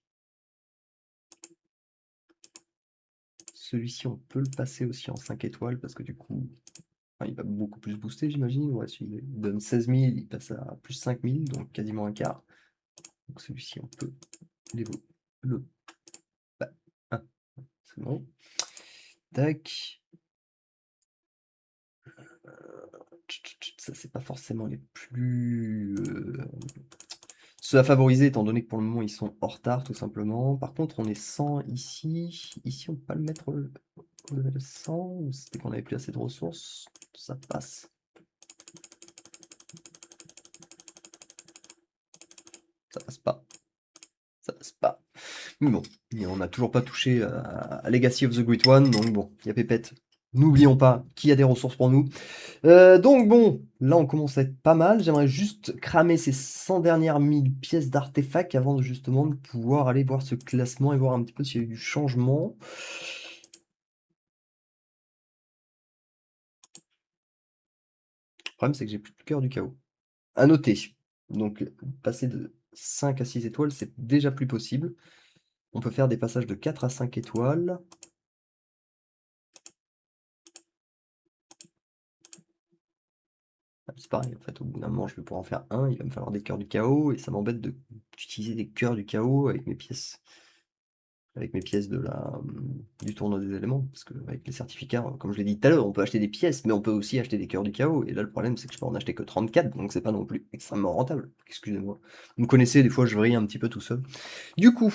Celui-ci, on peut le passer aussi en 5 étoiles parce que du coup, enfin, il va beaucoup plus booster, j'imagine. Ouais, il donne 16 000, il passe à plus 5 000, donc quasiment un quart. Donc celui-ci, on peut le... Bah, ah, c'est bon. Tac. Ça, c'est pas forcément les plus... ceux à favoriser, étant donné que pour le moment, ils sont en retard, tout simplement. Par contre, on est 100 ici. Ici, on peut pas le mettre au level 100, ou c'était qu'on avait plus assez de ressources? Ça passe. Ça passe pas. Ça passe pas. Mais bon, on n'a toujours pas touché à Legacy of the Great One, donc bon, il y a pépette. N'oublions pas qu'il y a des ressources pour nous. Donc bon, là on commence à être pas mal. J'aimerais juste cramer ces 100 dernières 1000 pièces d'artefacts avant de justement de pouvoir aller voir ce classement et voir un petit peu s'il y a eu du changement. Le problème c'est que j'ai plus de cœur du chaos. À noter. Donc passer de 5 à 6 étoiles, c'est déjà plus possible. On peut faire des passages de 4 à 5 étoiles. C'est pareil, en fait, au bout d'un moment, je vais pouvoir en faire un, il va me falloir des cœurs du chaos, et ça m'embête d'utiliser des cœurs du chaos avec mes pièces. Avec mes pièces du tournoi des éléments, parce qu'avec les certificats, comme je l'ai dit tout à l'heure, on peut acheter des pièces, mais on peut aussi acheter des cœurs du chaos, et là le problème c'est que je peux en acheter que 34, donc c'est pas non plus extrêmement rentable, excusez-moi. Vous me connaissez, des fois je vrille un petit peu tout seul. Du coup,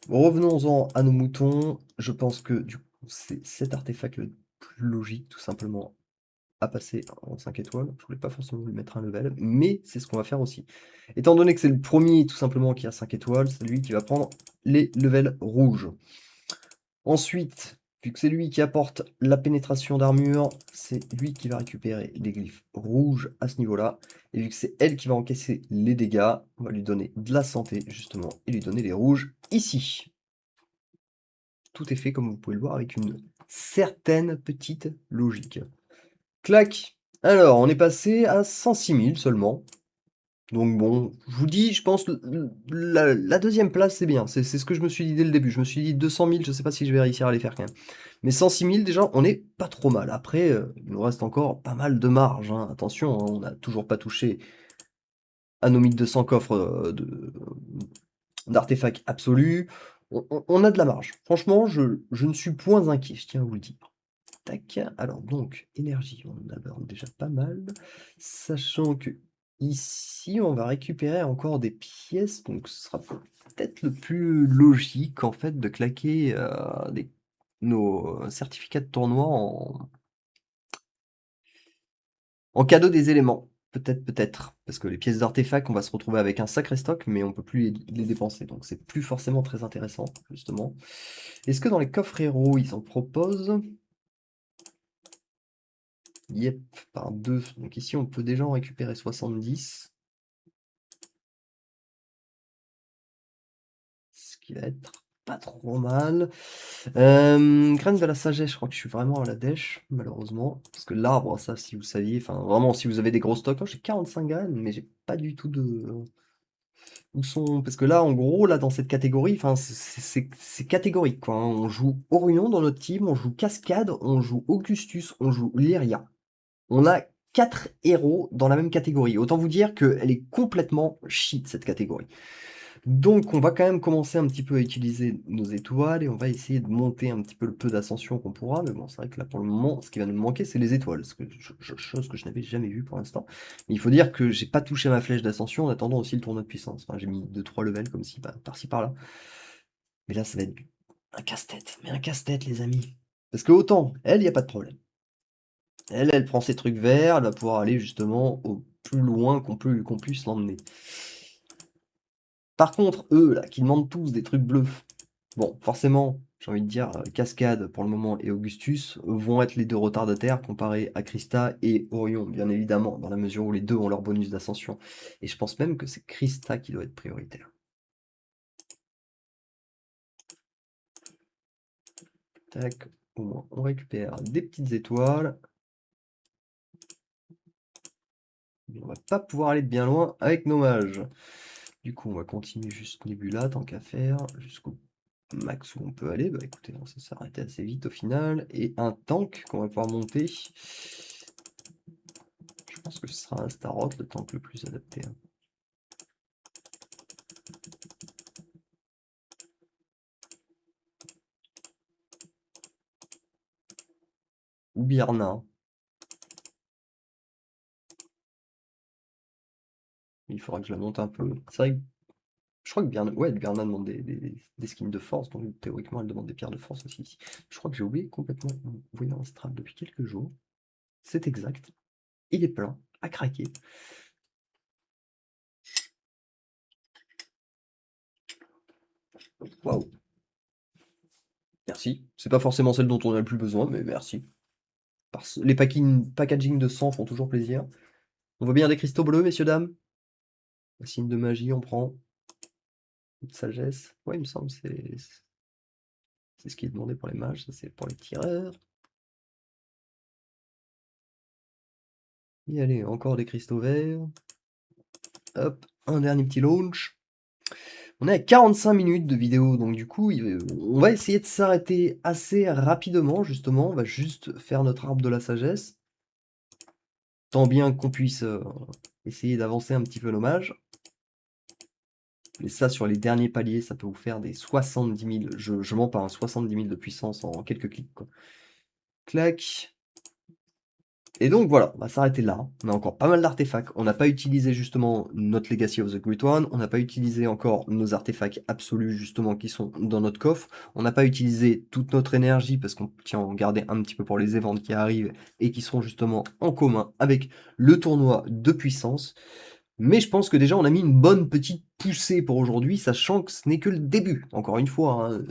revenons-en à nos moutons, je pense que du coup c'est cet artefact le plus logique, tout simplement, à passer en 5 étoiles. Je voulais pas forcément lui mettre un level, mais c'est ce qu'on va faire aussi. Étant donné que c'est le premier tout simplement qui a 5 étoiles, c'est lui qui va prendre les levels rouges. Ensuite, vu que c'est lui qui apporte la pénétration d'armure, c'est lui qui va récupérer les glyphes rouges à ce niveau-là. Et vu que c'est elle qui va encaisser les dégâts, on va lui donner de la santé justement et lui donner les rouges ici. Tout est fait comme vous pouvez le voir avec une certaine petite logique. Clac. Alors, on est passé à 106 000 seulement. Donc bon, je vous dis, je pense la deuxième place, c'est bien. C'est ce que je me suis dit dès le début. Je me suis dit 200 000, je sais pas si je vais réussir à les faire quand même. Mais 106 000, déjà, on est pas trop mal. Après, il nous reste encore pas mal de marge, hein. Attention, hein, on n'a toujours pas touché à nos 1200 coffres d'artefacts absolus. On a de la marge. Franchement, je ne suis point inquiet, je tiens à vous le dire. Tac. Alors donc, énergie, on en aborde déjà pas mal. Sachant que ici, on va récupérer encore des pièces, donc ce sera peut-être le plus logique en fait de claquer nos certificats de tournoi en cadeau des éléments. Peut-être. Parce que les pièces d'artefacts, on va se retrouver avec un sacré stock, mais on peut plus les dépenser. Donc c'est plus forcément très intéressant, justement. Est-ce que dans les coffres héros, ils en proposent? Yep, par 2. Donc ici, on peut déjà en récupérer 70. Ce qui va être pas trop mal. Graine de la sagesse, je crois que je suis vraiment à la dèche, malheureusement. Parce que l'arbre, ça, si vous saviez, enfin vraiment, si vous avez des gros stocks, j'ai 45 graines, mais j'ai pas du tout de... Où sont... Parce que là, en gros, là, dans cette catégorie, enfin, c'est catégorique, quoi, hein. On joue Orion dans notre team, on joue Cascade, on joue Augustus, on joue Lyria. On a 4 héros dans la même catégorie. Autant vous dire qu'elle est complètement shit, cette catégorie. Donc, on va quand même commencer un petit peu à utiliser nos étoiles et on va essayer de monter un petit peu le peu d'ascension qu'on pourra. Mais bon, c'est vrai que là, pour le moment, ce qui va nous manquer, c'est les étoiles. Chose que je n'avais jamais vue pour l'instant. Mais il faut dire que j'ai pas touché ma flèche d'ascension en attendant aussi le tournoi de puissance. Enfin, j'ai mis 2-3 levels comme si, par-ci par-là. Mais là, ça va être un casse-tête. Mais un casse-tête, les amis. Parce que autant, elle, il n'y a pas de problème. Elle prend ses trucs verts, elle va pouvoir aller justement au plus loin qu'on puisse l'emmener. Par contre, eux, là, qui demandent tous des trucs bleus, bon, forcément, j'ai envie de dire, Cascade pour le moment et Augustus vont être les deux retardataires comparés à Christa et Orion, bien évidemment, dans la mesure où les deux ont leur bonus d'ascension. Et je pense même que c'est Christa qui doit être prioritaire. Tac, au moins, on récupère des petites étoiles. Mais on va pas pouvoir aller de bien loin avec nos mages. Du coup, on va continuer juste Nebula, tant qu'à faire, jusqu'au max où on peut aller. Bah écoutez, on s'est arrêté assez vite au final. Et un tank qu'on va pouvoir monter. Je pense que ce sera un Staroth, le tank le plus adapté, hein. Ou Birna. Il faudra que je la monte un peu. C'est vrai que je crois que Birna, ouais, Birna demande des skins de force, donc théoriquement elle demande des pierres de force aussi ici. Je crois que j'ai oublié complètement mon voyant astral depuis quelques jours. C'est exact. Il est plein, à craquer. Waouh. Merci. C'est pas forcément celle dont on a le plus besoin, mais merci. Les packaging de sang font toujours plaisir. On voit bien des cristaux bleus, messieurs, dames. Un signe de magie, on prend. De sagesse. Ouais, il me semble que c'est ce qui est demandé pour les mages, ça c'est pour les tireurs. Et allez, encore des cristaux verts. Hop, un dernier petit launch. On est à 45 minutes de vidéo, donc du coup, on va essayer de s'arrêter assez rapidement, justement. On va juste faire notre arbre de la sagesse. Tant bien qu'on puisse essayer d'avancer un petit peu nos mages. Mais ça, sur les derniers paliers, ça peut vous faire des 70 000. Je mens pas, hein, 70 000 de puissance en quelques clics, quoi. Clac. Et donc voilà, on va s'arrêter là. On a encore pas mal d'artefacts. On n'a pas utilisé justement notre Legacy of the Great One. On n'a pas utilisé encore nos artefacts absolus justement qui sont dans notre coffre. On n'a pas utilisé toute notre énergie parce qu'on tient à en garder un petit peu pour les événements qui arrivent et qui seront justement en commun avec le tournoi de puissance. Mais je pense que déjà on a mis une bonne petite poussée pour aujourd'hui, sachant que ce n'est que le début. Encore une fois, hein,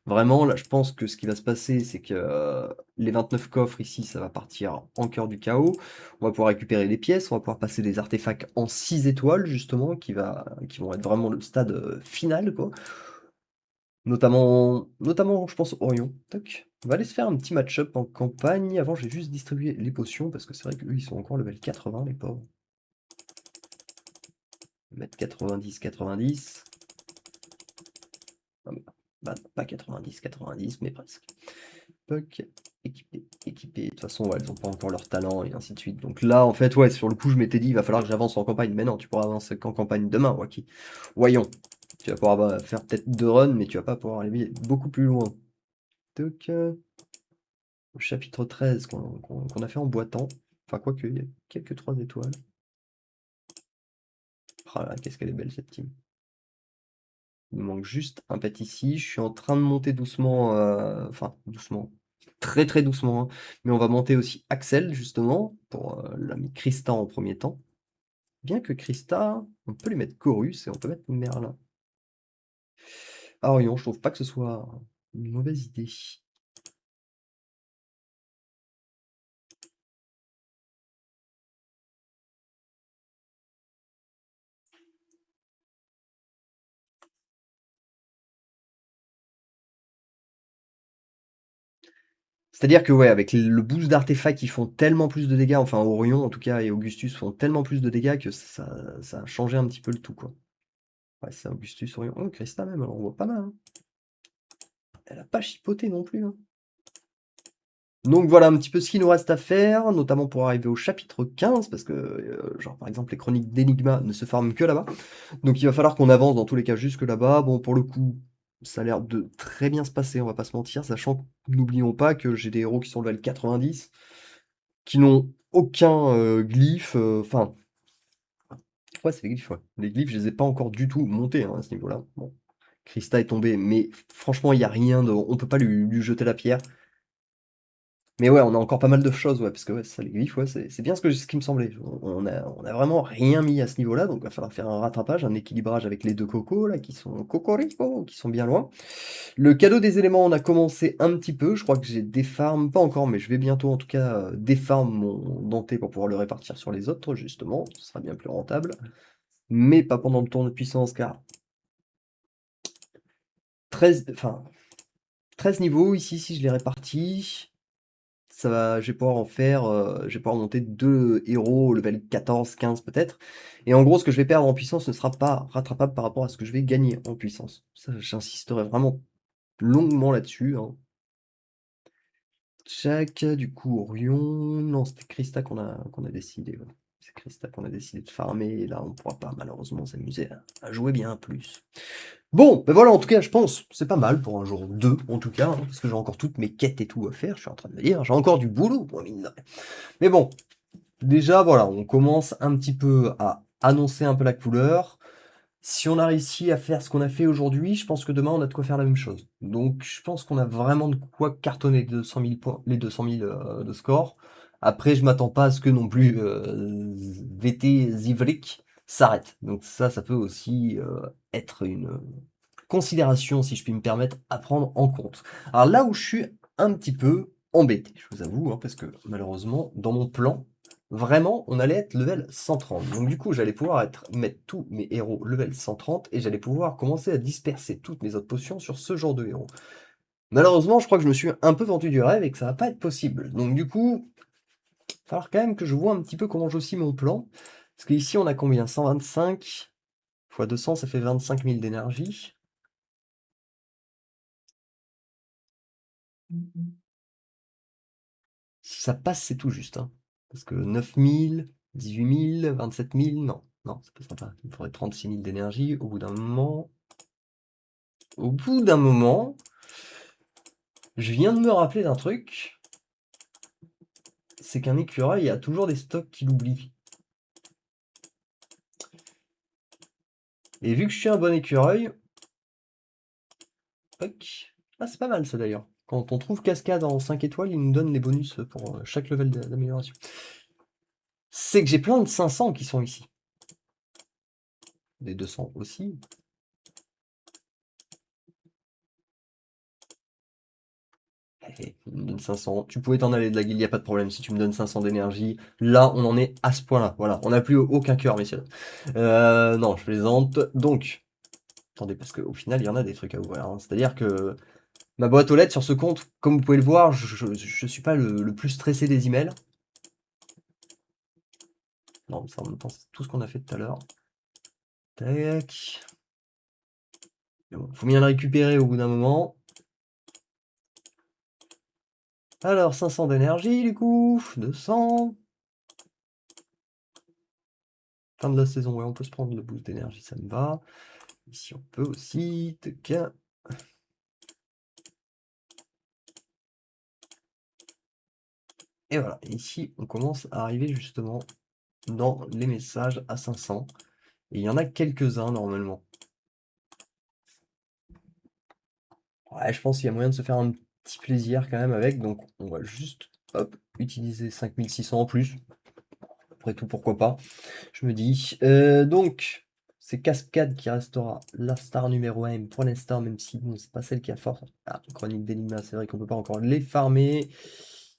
vraiment là je pense que ce qui va se passer c'est que les 29 coffres ici ça va partir en cœur du chaos. On va pouvoir récupérer les pièces, on va pouvoir passer des artefacts en 6 étoiles justement qui vont être vraiment le stade final quoi. Notamment je pense Orion. Tac. On va aller se faire un petit match-up en campagne. Avant je vais juste distribuer les potions parce que c'est vrai qu'eux ils sont encore level 80 les pauvres. Mettre 90. Ah bah, pas 90, mais presque. Puck, équipé. De toute façon, ouais, elles n'ont pas encore leur talent et ainsi de suite. Donc là, en fait, ouais, sur le coup, je m'étais dit, il va falloir que j'avance en campagne. Mais non, tu pourras avancer qu'en campagne demain, Waki. Voyons. Tu vas pouvoir faire peut-être 2 runs, mais tu vas pas pouvoir aller beaucoup plus loin. Donc, au chapitre 13 qu'on a fait en boitant. Enfin, quoique, il y a quelques 3 étoiles. Ah là, qu'est-ce qu'elle est belle cette team. Il me manque juste un pet ici. Je suis en train de monter doucement, enfin doucement, très très doucement, hein. Mais on va monter aussi Axel justement pour l'ami Krista en premier temps. Bien que Krista, on peut lui mettre Chorus et on peut mettre Merlin. Ah Orion, je trouve pas que ce soit une mauvaise idée. C'est-à-dire que ouais, avec le boost d'artefacts qui font tellement plus de dégâts, enfin Orion en tout cas et Augustus font tellement plus de dégâts que ça a changé un petit peu le tout quoi. Ouais, c'est Augustus, Orion. Oh, Krista même, alors on voit pas mal, hein. Elle a pas chipoté non plus, hein. Donc voilà un petit peu ce qu'il nous reste à faire, notamment pour arriver au chapitre 15, parce que, genre par exemple les chroniques d'Enigma ne se forment que là-bas. Donc il va falloir qu'on avance dans tous les cas jusque là-bas. Bon pour le coup, ça a l'air de très bien se passer, on va pas se mentir, sachant que n'oublions pas que j'ai des héros qui sont level 90, qui n'ont aucun glyphe, enfin, ouais c'est des glyphes, ouais. Les glyphes, je les ai pas encore du tout montés hein, à ce niveau-là. Bon, Krista est tombée, mais franchement il n'y a rien de. On peut pas lui jeter la pierre. Mais ouais, on a encore pas mal de choses, ouais, parce que ouais, ça, les glyphes, ouais, c'est bien ce qui me semblait. On a vraiment rien mis à ce niveau-là, donc il va falloir faire un rattrapage, un équilibrage avec les deux cocos, là, qui sont cocorico, qui sont bien loin. Le cadeau des éléments, on a commencé un petit peu, je crois que j'ai des farms, pas encore, mais je vais bientôt en tout cas défarm mon denté pour pouvoir le répartir sur les autres, justement, ce sera bien plus rentable. Mais pas pendant le tour de puissance, car 13, enfin, 13 niveaux, ici, si je les répartis. Je vais pouvoir en faire, je vais pouvoir monter 2 héros level 14-15 peut-être. Et en gros, ce que je vais perdre en puissance ne sera pas rattrapable par rapport à ce que je vais gagner en puissance. Ça, j'insisterai vraiment longuement là-dessus, hein. Tchac, du coup, Orion. Non, c'était Krista qu'on a décidé. Ouais. C'est Krista qu'on a décidé de farmer. Et là, on ne pourra pas malheureusement s'amuser à jouer bien plus. Bon, ben voilà, en tout cas, je pense, c'est pas mal pour un jour 2, en tout cas, hein, parce que j'ai encore toutes mes quêtes et tout à faire, je suis en train de me dire, j'ai encore du boulot, moi, mine de rien. Mais bon, déjà, voilà, on commence un petit peu à annoncer un peu la couleur. Si on a réussi à faire ce qu'on a fait aujourd'hui, je pense que demain, on a de quoi faire la même chose. Donc, je pense qu'on a vraiment de quoi cartonner les 200 000 points, les 200 000 de score. Après, je m'attends pas à ce que non plus VT Zivrik s'arrête. Donc ça peut aussi être une considération, si je puis me permettre, à prendre en compte. Alors là où je suis un petit peu embêté, je vous avoue, hein, parce que malheureusement, dans mon plan, vraiment, on allait être level 130. Donc du coup, j'allais pouvoir mettre tous mes héros level 130 et j'allais pouvoir commencer à disperser toutes mes autres potions sur ce genre de héros. Malheureusement, je crois que je me suis un peu vendu du rêve et que ça va pas être possible. Donc du coup, il va falloir quand même que je vois un petit peu comment j'oscille mon plan. Parce qu'ici, on a combien? 125 x 200, ça fait 25 000 d'énergie. Si ça passe, c'est tout juste, hein. Parce que 9 000, 18 000, 27 000, non. Non, ça passera pas. Il me faudrait 36 000 d'énergie. Au bout d'un moment, je viens de me rappeler d'un truc. c'est qu'un écureuil, il y a toujours des stocks qu'il oublie. Et vu que je suis un bon écureuil... Toc. Ah, c'est pas mal ça d'ailleurs. Quand on trouve cascade en 5 étoiles, il nous donne les bonus pour chaque level d'amélioration. C'est que j'ai plein de 500 qui sont ici. Des 200 aussi. Allez, il me donne 500. Tu pouvais t'en aller de la guilde, y a pas de problème. Si tu me donnes 500 d'énergie, là, on en est à ce point-là. Voilà, on n'a plus aucun cœur, messieurs. Non, je plaisante. Donc, attendez, parce qu'au final, il y en a des trucs à ouvrir, hein. C'est-à-dire que ma boîte aux lettres sur ce compte, comme vous pouvez le voir, je suis pas le plus stressé des emails. Non, mais ça en même temps, c'est tout ce qu'on a fait tout à l'heure. Tac. Bon, faut bien le récupérer au bout d'un moment. Alors, 500 d'énergie, du coup. 200. Fin de la saison, ouais, on peut se prendre le boost d'énergie, ça me va. Ici, on peut aussi. Tac. Et voilà, ici, on commence à arriver justement dans les messages à 500. Et il y en a quelques-uns, normalement. Ouais, je pense qu'il y a moyen de se faire un petit plaisir quand même avec. Donc, on va juste, hop, utiliser 5600 en plus. Après tout, pourquoi pas, je me dis. Donc, c'est Cascade qui restera la star numéro 1 pour l'instant, même si bon, c'est pas celle qui a force. Ah, Chronique d'Enigma, c'est vrai qu'on peut pas encore les farmer.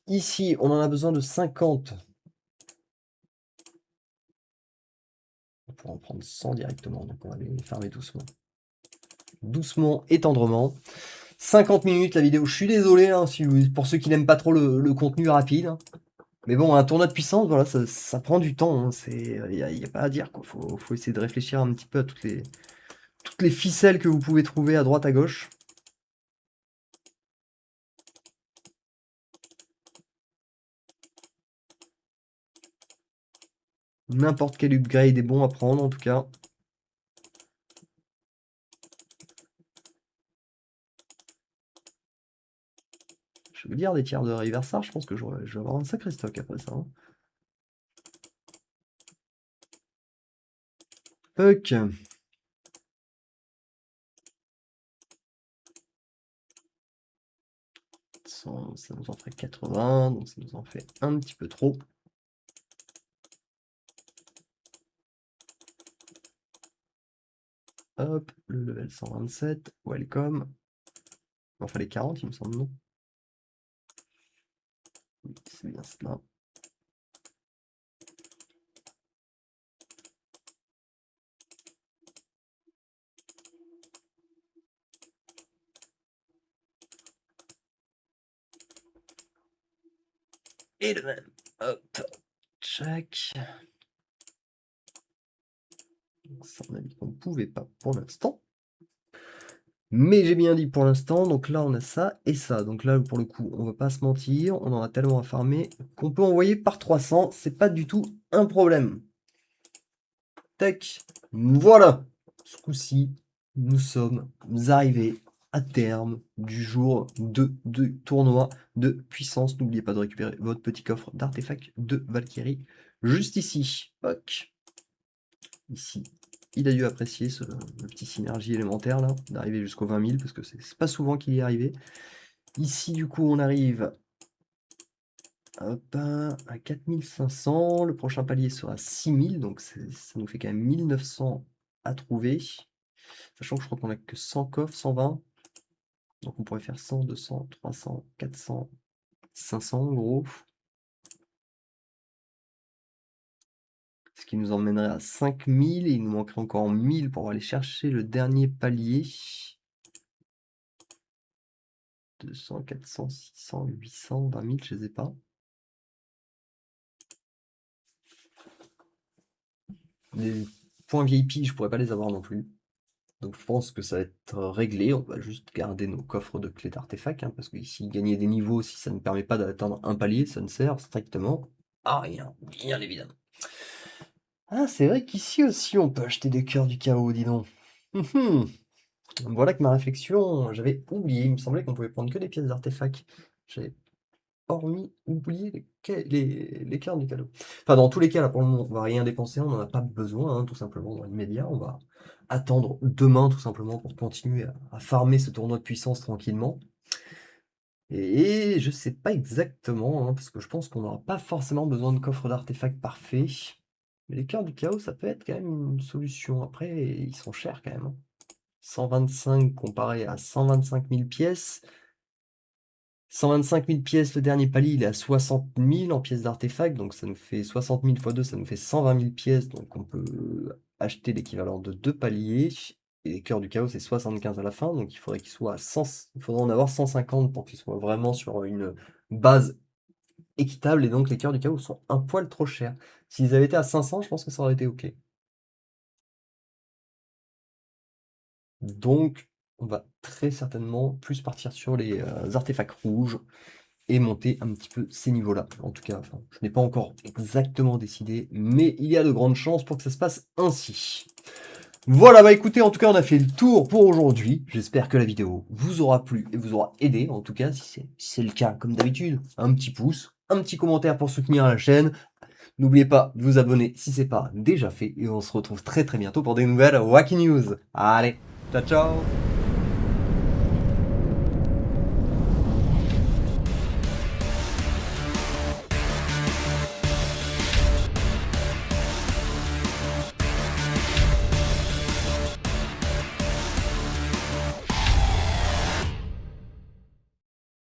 Ici, on en a besoin de 50. On pourra en prendre 100 directement, donc on va les farmer doucement. Doucement et tendrement. 50 minutes la vidéo, je suis désolé hein, pour ceux qui n'aiment pas trop le contenu rapide. Hein. Mais bon, un tournoi de puissance, voilà, ça prend du temps. Hein. Il n'y a pas à dire. Il faut essayer de réfléchir un petit peu à toutes les ficelles que vous pouvez trouver à droite, à gauche. N'importe quel upgrade est bon à prendre, en tout cas. Je veux dire, des tiers de Riversar, je pense que je vais avoir un sacré stock après ça. Hein. Puck. Ça nous en ferait 80, donc ça nous en fait un petit peu trop. Hop, le level 127, welcome. Il en fallait 40, il me semble, non? Oui, c'est bien cela. Et le même. Hop, check. Ça, on a dit qu'on ne pouvait pas pour l'instant. Mais j'ai bien dit pour l'instant, donc là on a ça et ça. Donc là pour le coup, on va pas se mentir, on en a tellement à farmer qu'on peut envoyer par 300, c'est pas du tout un problème. Tac, voilà. Ce coup-ci, nous sommes arrivés à terme du jour 2 de tournoi de puissance. N'oubliez pas de récupérer votre petit coffre d'artefacts de Valkyrie juste ici. Hop. Ici, il a dû apprécier le petit synergie élémentaire là, d'arriver jusqu'aux 20 000 parce que c'est pas souvent qu'il y est arrivé. Ici, du coup, on arrive hop, à 4500. Le prochain palier sera 6000, donc ça nous fait quand même 1900 à trouver. Sachant que je crois qu'on a que 100 coffres, 120. Donc on pourrait faire 100, 200, 300, 400, 500 en gros. Ce qui nous emmènerait à 5000 et il nous manquerait encore 1000 pour aller chercher le dernier palier. 200, 400, 600, 800, 20 000, je ne les ai pas. Les points VIP, je pourrais pas les avoir non plus. Donc je pense que ça va être réglé. On va juste garder nos coffres de clés d'artefacts. Hein, parce que ici, gagner des niveaux, si ça ne permet pas d'atteindre un palier, ça ne sert strictement à rien. Bien évidemment. Ah, c'est vrai qu'ici aussi, on peut acheter des cœurs du chaos, dis donc. Voilà que ma réflexion, j'avais oublié. Il me semblait qu'on pouvait prendre que des pièces d'artefacts. J'avais hormis oublier les cartes du cadeau. Enfin, dans tous les cas, là, pour le moment, on va rien dépenser, on n'en a pas besoin, hein, tout simplement, dans l'immédiat. On va attendre demain, tout simplement, pour continuer à farmer ce tournoi de puissance tranquillement. Et je sais pas exactement, hein, parce que je pense qu'on n'aura pas forcément besoin de coffre d'artefacts parfaits. Mais les cœurs du chaos, ça peut être quand même une solution. Après, ils sont chers quand même, hein. 125 comparé à 125 000 pièces. 125 000 pièces, le dernier palier, il est à 60 000 en pièces d'artefacts, donc ça nous fait 60 000 x 2, ça nous fait 120 000 pièces, donc on peut acheter l'équivalent de 2 paliers. Et les cœurs du chaos, c'est 75 à la fin, donc il faudrait qu'il soit à 100, il faudrait en avoir 150 pour qu'il soit vraiment sur une base équitable, et donc les cœurs du chaos sont un poil trop chers. S'ils avaient été à 500, je pense que ça aurait été ok. Donc, on va très certainement plus partir sur les artefacts rouges et monter un petit peu ces niveaux-là. En tout cas, enfin, je n'ai pas encore exactement décidé, mais il y a de grandes chances pour que ça se passe ainsi. Voilà, bah écoutez, en tout cas, on a fait le tour pour aujourd'hui. J'espère que la vidéo vous aura plu et vous aura aidé. En tout cas, si c'est le cas, comme d'habitude, un petit pouce, un petit commentaire pour soutenir la chaîne. N'oubliez pas de vous abonner si c'est pas déjà fait. Et on se retrouve très très bientôt pour des nouvelles Wacky News. Allez, ciao ciao!